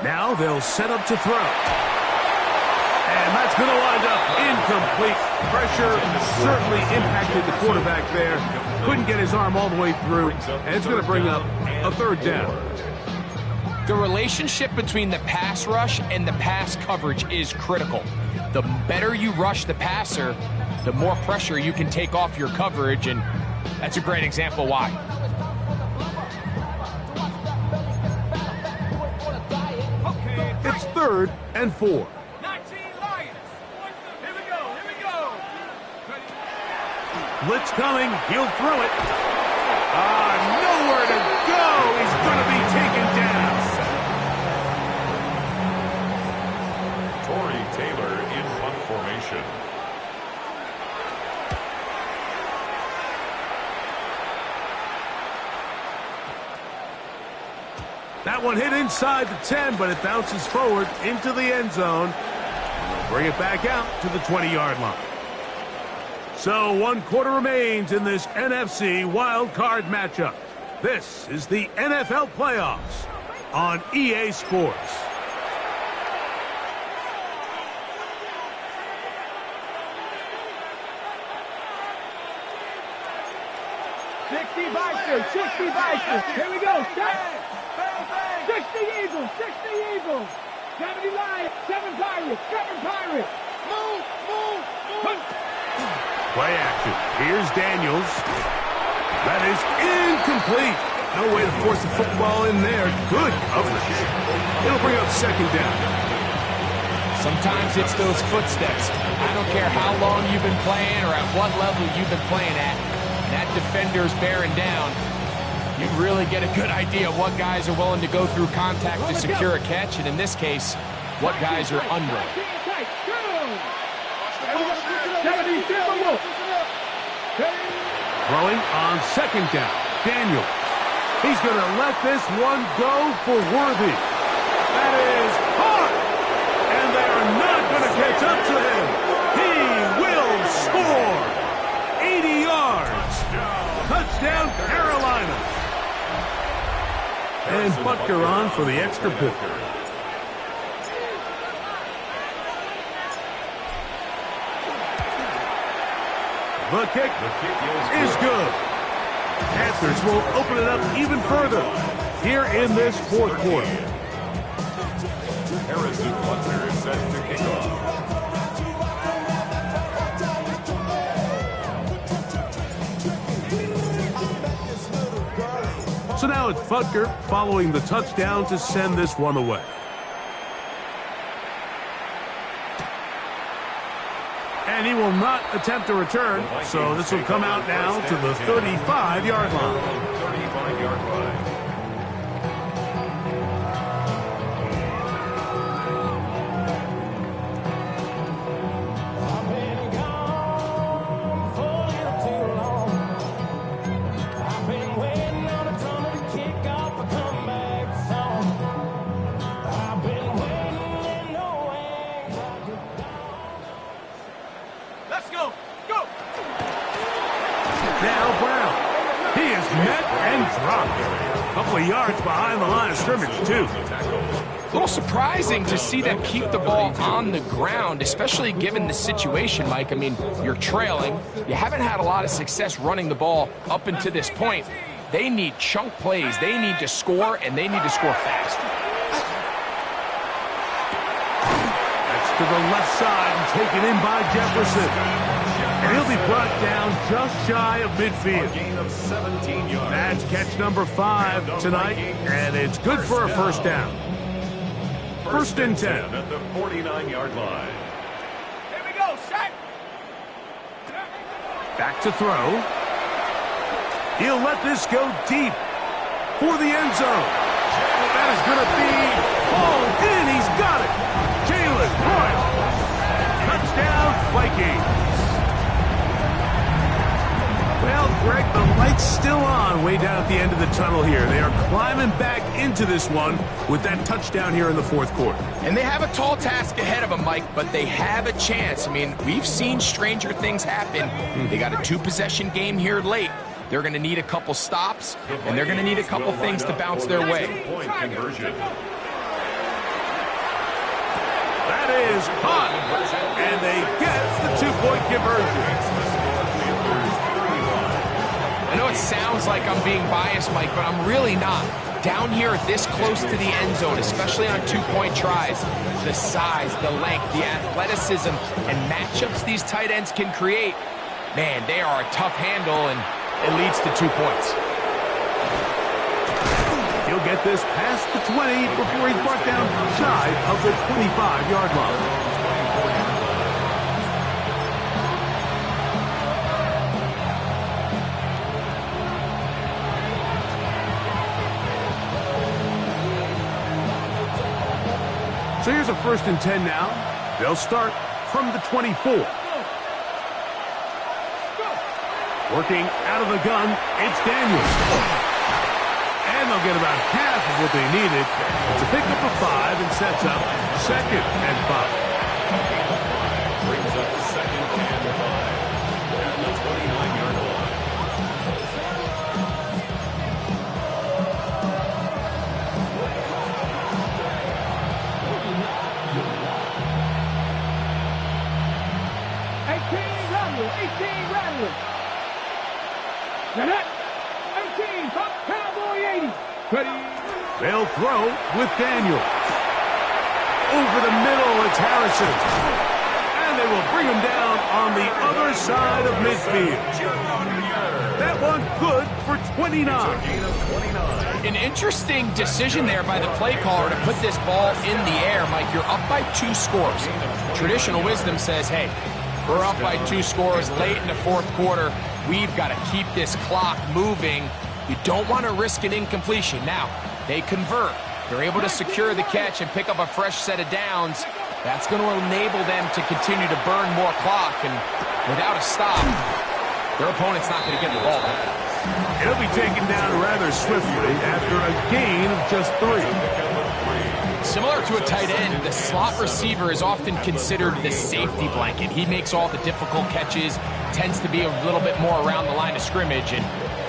S1: Now they'll set up to throw. And that's going to wind up incomplete. Pressure certainly impacted the quarterback there. Couldn't get his arm all the way through. And it's going to bring up a third down.
S3: The relationship between the pass rush and the pass coverage is critical. The better you rush the passer, the more pressure you can take off your coverage, and that's a great example why.
S1: It's 3rd and 4.
S4: 19 Lions. Here we go. Here we go.
S1: Blitz coming. He'll throw it. Nowhere to go. He's going to be taken down.
S2: Torrey Taylor in punt formation.
S1: That one hit inside the 10, but it bounces forward into the end zone. And they'll bring it back out to the 20-yard line. So 1 quarter remains in this NFC wild card matchup. This is the NFL Playoffs on EA Sports.
S4: Here we go. 60 Eagles, 60 Eagles. 70 Lions, 7 Pirates, 7 Pirates. Move.
S1: Play action. Here's Daniels. That is incomplete. No way to force the football in there. Good coverage. It'll bring up second down.
S3: Sometimes it's those footsteps. I don't care how long you've been playing or at what level you've been playing at. That defender's bearing down. You really get a good idea of what guys are willing to go through contact to secure a catch, and in this case, what guys are under it.
S1: Throwing on second down. Daniel. He's going to let this one go for Worthy. That is hard. And they're not going to catch up to him. He will score. 80 yards. Touchdown, Carolina. And Butker on for the extra point. The kick is good. Panthers will open it up even further here in this 4th quarter.
S2: Harrison Butker is set to kick off.
S1: So now it's Butker following the touchdown to send this one away. And he will not attempt a return, so this will come out now to the 35-yard line.
S2: 35-yard line.
S1: He is met and dropped. A couple of yards behind the line of scrimmage, too.
S3: A little surprising to see them keep the ball on the ground, especially given the situation, Mike. I mean, you're trailing. You haven't had a lot of success running the ball up until this point. They need chunk plays. They need to score, and they need to score fast.
S1: That's to the left side and taken in by Jefferson. And he'll be brought down just shy of midfield.
S2: A gain of 17 yards.
S1: That's catch number 5 tonight, and it's good for a first down. First and 10.
S2: At the 49-yard line.
S4: Here we go, set.
S1: Back to throw. He'll let this go deep for the end zone. That is going to be hauled in. He's got it. Jalen Royal. Touchdown, Vikings. Well, Greg, the light's still on way down at the end of the tunnel here. They are climbing back into this one with that touchdown here in the fourth quarter.
S3: And they have a tall task ahead of them, Mike, but they have a chance. I mean, we've seen stranger things happen. They got a 2-possession game here late. They're going to need a couple stops, and they're going to need a couple things to bounce their way.
S2: Point conversion.
S1: That is caught, and they get the 2-point conversion.
S3: I know it sounds like I'm being biased, Mike, but I'm really not. Down here this close to the end zone, especially on 2-point tries, the size, the length, the athleticism, and matchups these tight ends can create, man, they are a tough handle, and it leads to 2 points.
S1: He'll get this past the 20 before he's brought down shy of the 25-yard line. So here's a first and 10 now. They'll start from the 24. Working out of the gun, it's Daniels. And they'll get about half of what they needed. It's a pickup of 5 and sets up second and 5.
S2: Brings up second and 5 at the 29-yard line.
S4: Now that 18, top Cowboy 80. Ready?
S1: They'll throw with Daniel. Over the middle, it's Harrison. And they will bring him down on the other side of midfield. That one good for 29.
S3: An interesting decision there by the play caller to put this ball in the air. Mike, you're up by 2 scores. Traditional wisdom says, hey, we're up by 2 scores late in the fourth quarter. We've got to keep this clock moving. You don't want to risk an incompletion. Now, they convert. They're able to secure the catch and pick up a fresh set of downs. That's going to enable them to continue to burn more clock. And without a stop, their opponent's not going to get the ball back.
S1: It'll be taken down rather swiftly after a gain of just 3.
S3: Similar to a tight end, the slot receiver is often considered the safety blanket. He makes all the difficult catches, tends to be a little bit more around the line of scrimmage, and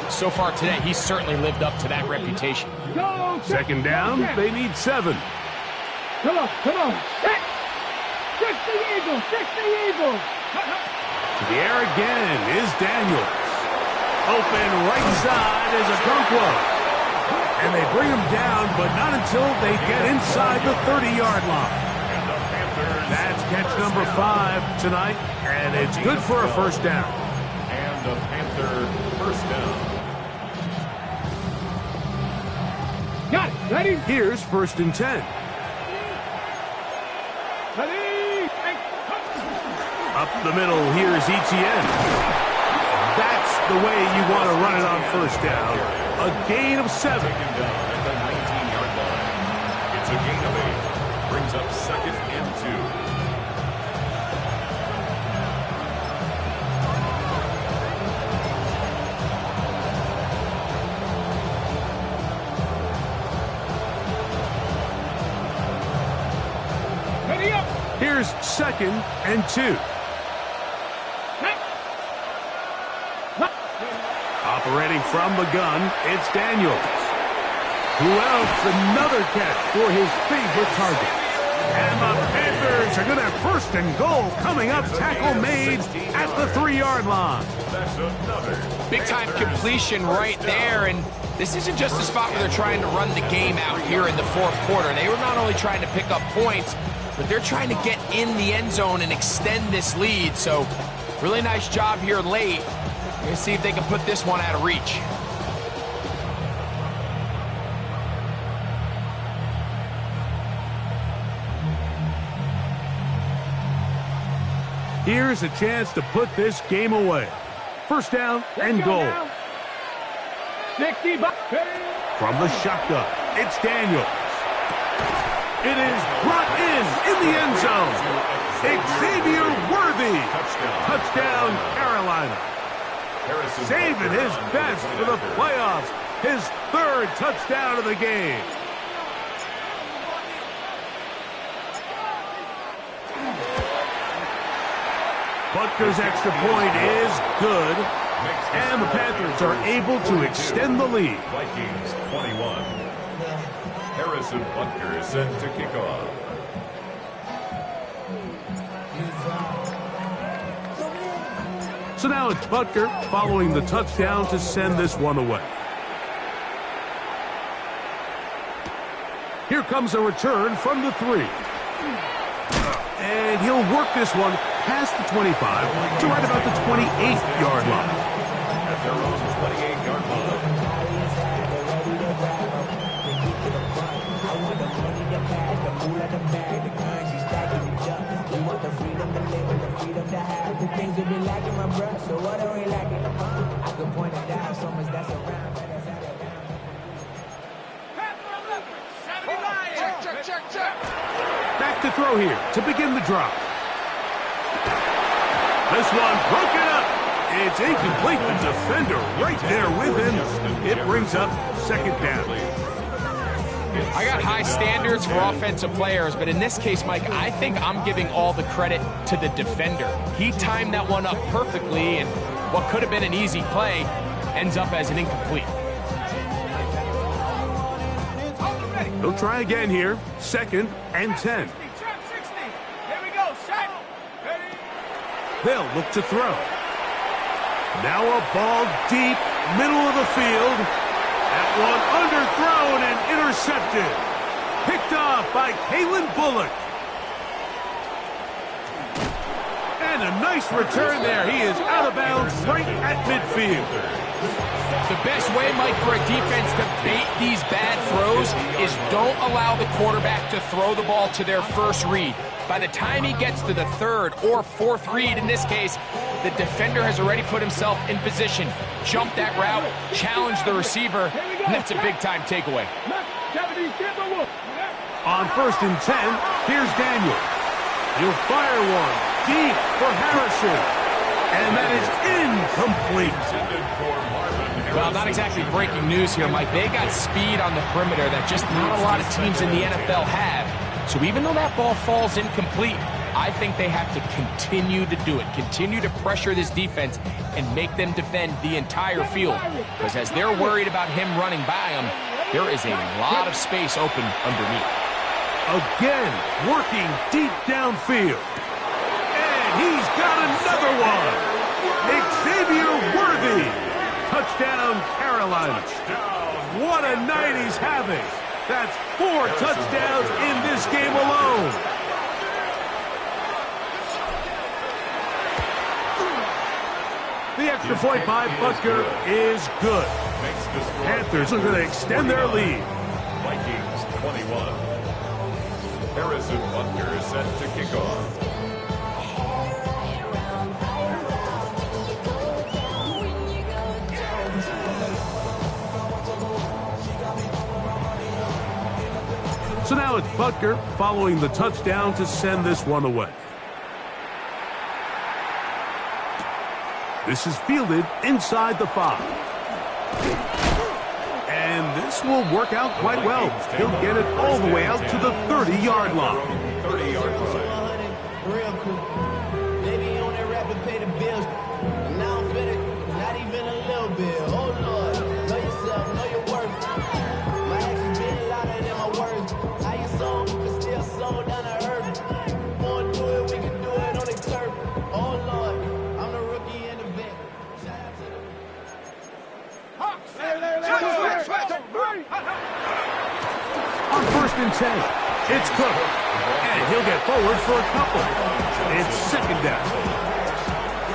S3: so far today, he's certainly lived up to that reputation.
S1: Second down, they need 7.
S4: Come on. Set. 60 Eagles, 60 Eagles.
S1: To the air again is Daniels. Open right side is a Okonkwo. And they bring him down, but not until they get inside the 30-yard line. That's catch number 5 tonight, and it's good for a first down.
S2: And the Panther first down.
S4: Got it. Ready?
S1: Here's first and 10.
S4: Ready?
S1: Up the middle, here's Etienne. That's the way you want to run it on first down. A gain of 7.
S2: Taken down at the 19-yard line. It's a gain of 8. Brings up second and 2.
S4: Ready up.
S1: Here's second and 2. Operating from the gun, it's Daniels. Who else? Another catch for his favorite target. And the Panthers are going to have first and goal coming up. Tackle made at the 3-yard line.
S3: Big-time completion right there, and this isn't just a spot where they're trying to run the game out here in the fourth quarter. They were not only trying to pick up points, but they're trying to get in the end zone and extend this lead. So, really nice job here late. We're going to see if they can put this one out of reach.
S1: Here's a chance to put this game away. First down and goal.
S4: 60.
S1: From the shotgun, it's Daniels. It is brought in the end zone. Xavier Worthy. Touchdown, Carolina. Saving his best for the playoffs. His third touchdown of the game. Butker's extra point is good, and the Panthers are able to extend the lead.
S2: Vikings 21. Harrison Butker set to kick off.
S1: So now it's Butker following the touchdown to send this one away. Here comes a return from the 3. And he'll work this one past the 25 to right about the 28-yard line.
S2: At their own 28-yard line.
S1: Back to throw here to begin the drive. This one broken up. It's incomplete. The defender right there with him. It brings up second down.
S3: I got high standards for offensive players, but in this case, Mike, I think I'm giving all the credit to the defender. He timed that one up perfectly, and what could have been an easy play ends up as an incomplete.
S1: He'll try again here. Second and 10. They'll look to throw. Now a ball deep, middle of the field. That one underthrown and intercepted. Picked off by Kalen Bullock. And a nice return there. He is out of bounds right at midfield.
S3: The best way, Mike, for a defense to bait these bad throws is don't allow the quarterback to throw the ball to their first read. By the time he gets to the third or fourth read, in this case, the defender has already put himself in position, jumped that route, challenged the receiver, and that's a big-time takeaway.
S1: On first and 10, here's Daniel. He'll fire one deep for Harrison, and that is incomplete.
S3: Well, not exactly breaking news here, Mike. They got speed on the perimeter that just not a lot of teams in the NFL have. So even though that ball falls incomplete, I think they have to continue to do it, continue to pressure this defense and make them defend the entire field. Because as they're worried about him running by them, there is a lot of space open underneath.
S1: Again, working deep downfield. And he's got another one. Xavier Worthy. Touchdown, Carolina. What a night he's having. That's 4 touchdowns in this game alone. The extra point by Butker is good. Panthers are going to extend their lead.
S2: Vikings 21. Harrison Butker is set to kick off.
S1: So now it's Butker following the touchdown to send this one away. This is fielded inside the 5. And this will work out quite well. He'll get it all the way out to the 30-yard line.
S2: 30-yard line.
S6: Real cool. Maybe on that rapid pay the bills. Now I'm feeling not even a little bit. Hold
S1: and 10. It's Cook, and he'll get forward for a couple. It's second down.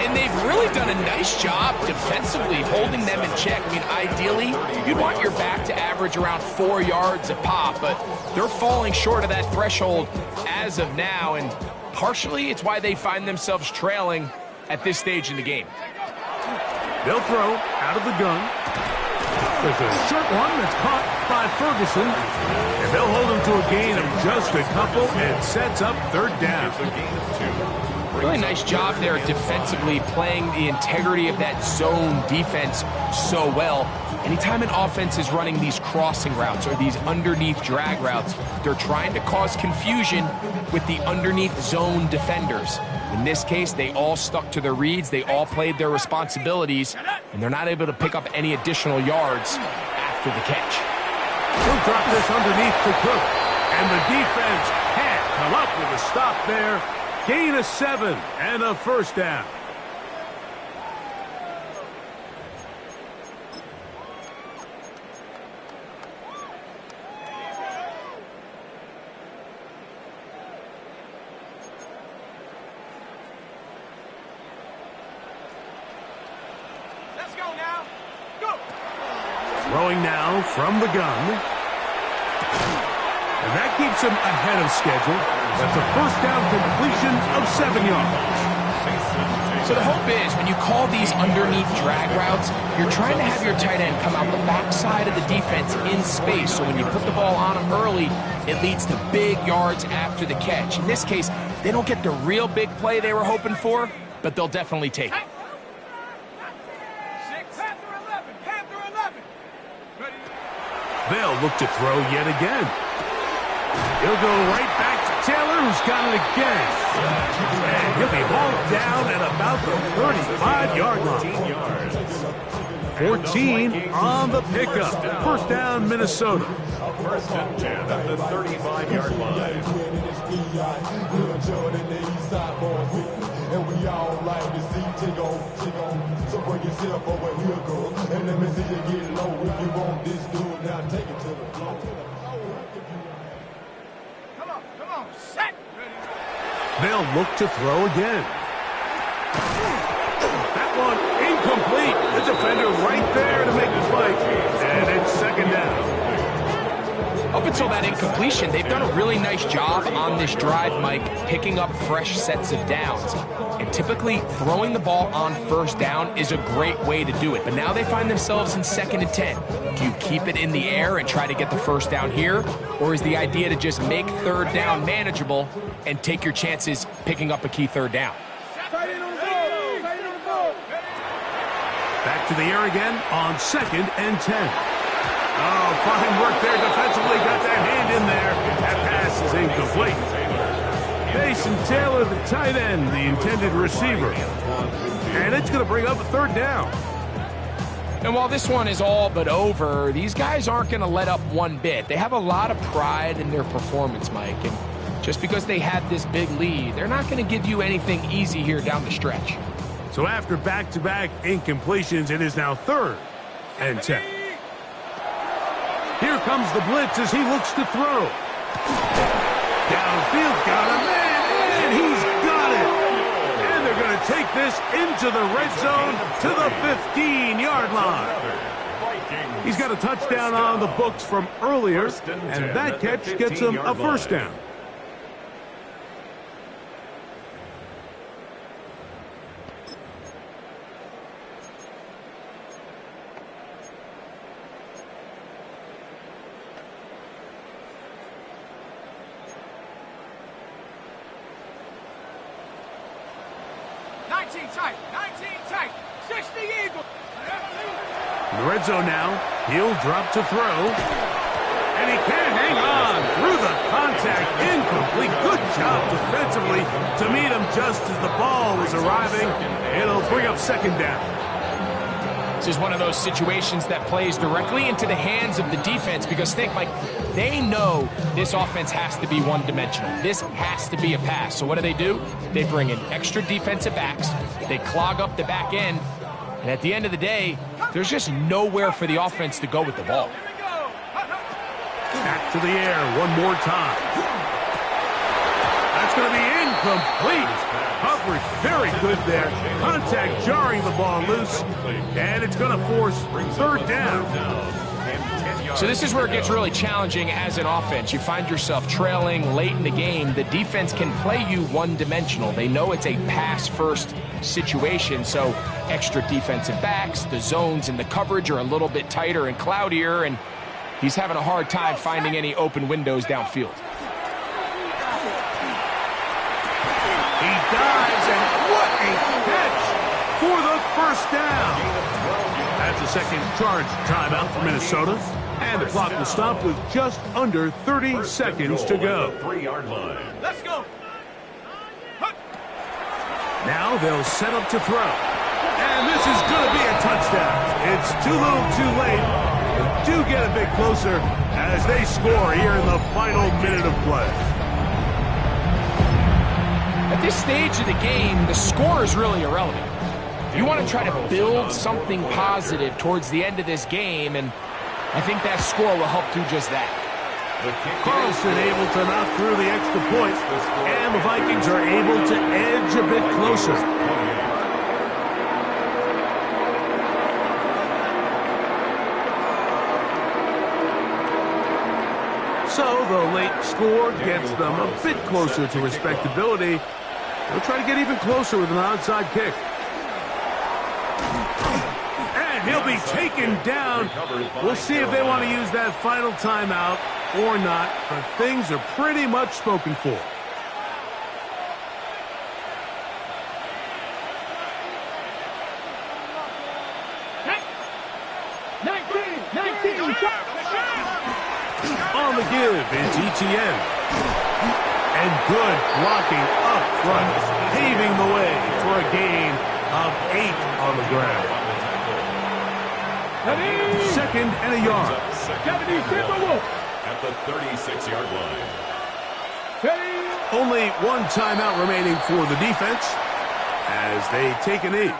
S3: And they've really done a nice job defensively holding them in check. I mean, ideally, you'd want your back to average around 4 yards a pop, but they're falling short of that threshold as of now, and partially it's why they find themselves trailing at this stage in the game.
S1: They'll throw out of the gun. There's a short one that's caught by Ferguson, and they'll hold him to a gain of just a couple and sets up third down.
S3: Really nice job there defensively, playing the integrity of that zone defense so well. Anytime an offense is running these crossing routes or these underneath drag routes, they're trying to cause confusion with the underneath zone defenders. In this case, they all stuck to their reads, they all played their responsibilities, and they're not able to pick up any additional yards after the catch.
S1: He'll drop this underneath to Cook, and the defense can't come up with a stop there. Gain of 7 and a first down.
S4: Let's go now. Go.
S1: Throwing now from the gun. And that keeps him ahead of schedule. That's a first down completion of 7 yards.
S3: So the hope is when you call these underneath drag routes, you're trying to have your tight end come out the backside of the defense in space. So when you put the ball on him early, it leads to big yards after the catch. In this case, they don't get the real big play they were hoping for, but they'll definitely take it.
S4: Panther 11.
S1: They'll look to throw yet again. He'll go right back to Taylor, who's got it again. And he'll be hauled down at about the 35-yard line. 14 on the pickup. First down, Minnesota.
S2: First and 10 at the 35-yard line. And we all like to see Tigo. So bring yourself over here, girl. And let me see you get low. If you want this dude, now take it to the floor.
S4: Come on, set.
S1: They'll look to throw again. That one incomplete. The defender right there to make the play. And it's second down.
S3: Up until that incompletion, they've done a really nice job on this drive, Mike, picking up fresh sets of downs. And typically, throwing the ball on first down is a great way to do it. But now they find themselves in second and 10. Do you keep it in the air and try to get the first down here? Or is the idea to just make third down manageable and take your chances picking up a key third down?
S1: Back to the air again on second and 10. Oh, fine work there defensively. Got that hand in there. That pass is incomplete. Mason Taylor, the tight end, the intended receiver. And it's going to bring up a third down.
S3: And while this one is all but over, these guys aren't going to let up one bit. They have a lot of pride in their performance, Mike. And just because they had this big lead, they're not going to give you anything easy here down the stretch.
S1: So after back-to-back incompletions, it is now third and 10. Here comes the blitz as he looks to throw. Downfield, got him, and he's got it. And they're going to take this into the red zone to the 15-yard line. He's got a touchdown on the books from earlier, and that catch gets him a first down. In the red zone now, he'll drop to throw. And he can't hang on through the contact. Incomplete. Good job defensively to meet him just as the ball was arriving. It'll bring up second down.
S3: This is one of those situations that plays directly into the hands of the defense because think, Mike, they know this offense has to be one-dimensional. This has to be a pass. So what do? They bring in extra defensive backs. They clog up the back end. And at the end of the day, there's just nowhere for the offense to go with the ball.
S1: Back to the air one more time. That's going to be incomplete. Coverage very good there. Contact jarring the ball loose. And it's going to force third down.
S3: So this is where it gets really challenging as an offense. You find yourself trailing late in the game. The defense can play you one-dimensional. They know it's a pass-first situation, so extra defensive backs, the zones and the coverage are a little bit tighter and cloudier, and he's having a hard time finding any open windows downfield.
S1: He dives, and what a catch for the first down. That's a second charge timeout for Minnesota. And the clock will stop with just under 30 seconds to go.
S2: 3-yard line.
S4: Let's go.
S1: Now they'll set up to throw. And this is going to be a touchdown. It's too little too late. They do get a bit closer as they score here in the final minute of play.
S3: At this stage of the game, the score is really irrelevant. You want to try to build something positive towards the end of this game, and I think that score will help do just that.
S1: Carlson able to knock through the extra point, and the Vikings are able to edge a bit closer. So the late score gets them a bit closer to respectability. They'll try to get even closer with an onside kick. And he'll be taken down. We'll see if they want to use that final timeout or not, but things are pretty much spoken for. On the give, it's ETN. And good blocking up front, paving the way for a gain of 8 on the ground. Second and a yard.
S2: At the 36-yard line.
S1: Only one timeout remaining for the defense as they take a knee.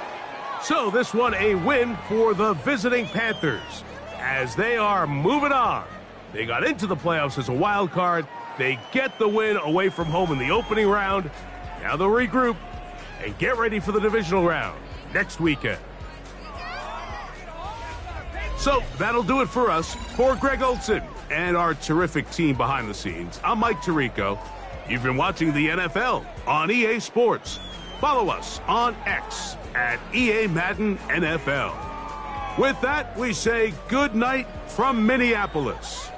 S1: So this one a win for the visiting Panthers as they are moving on. They got into the playoffs as a wild card. They get the win away from home in the opening round. Now they'll regroup and get ready for the divisional round next weekend. So that'll do it for us. For Greg Olson and our terrific team behind the scenes, I'm Mike Tirico. You've been watching the NFL on EA Sports. Follow us on X at EA Madden NFL. With that, we say good night from Minneapolis.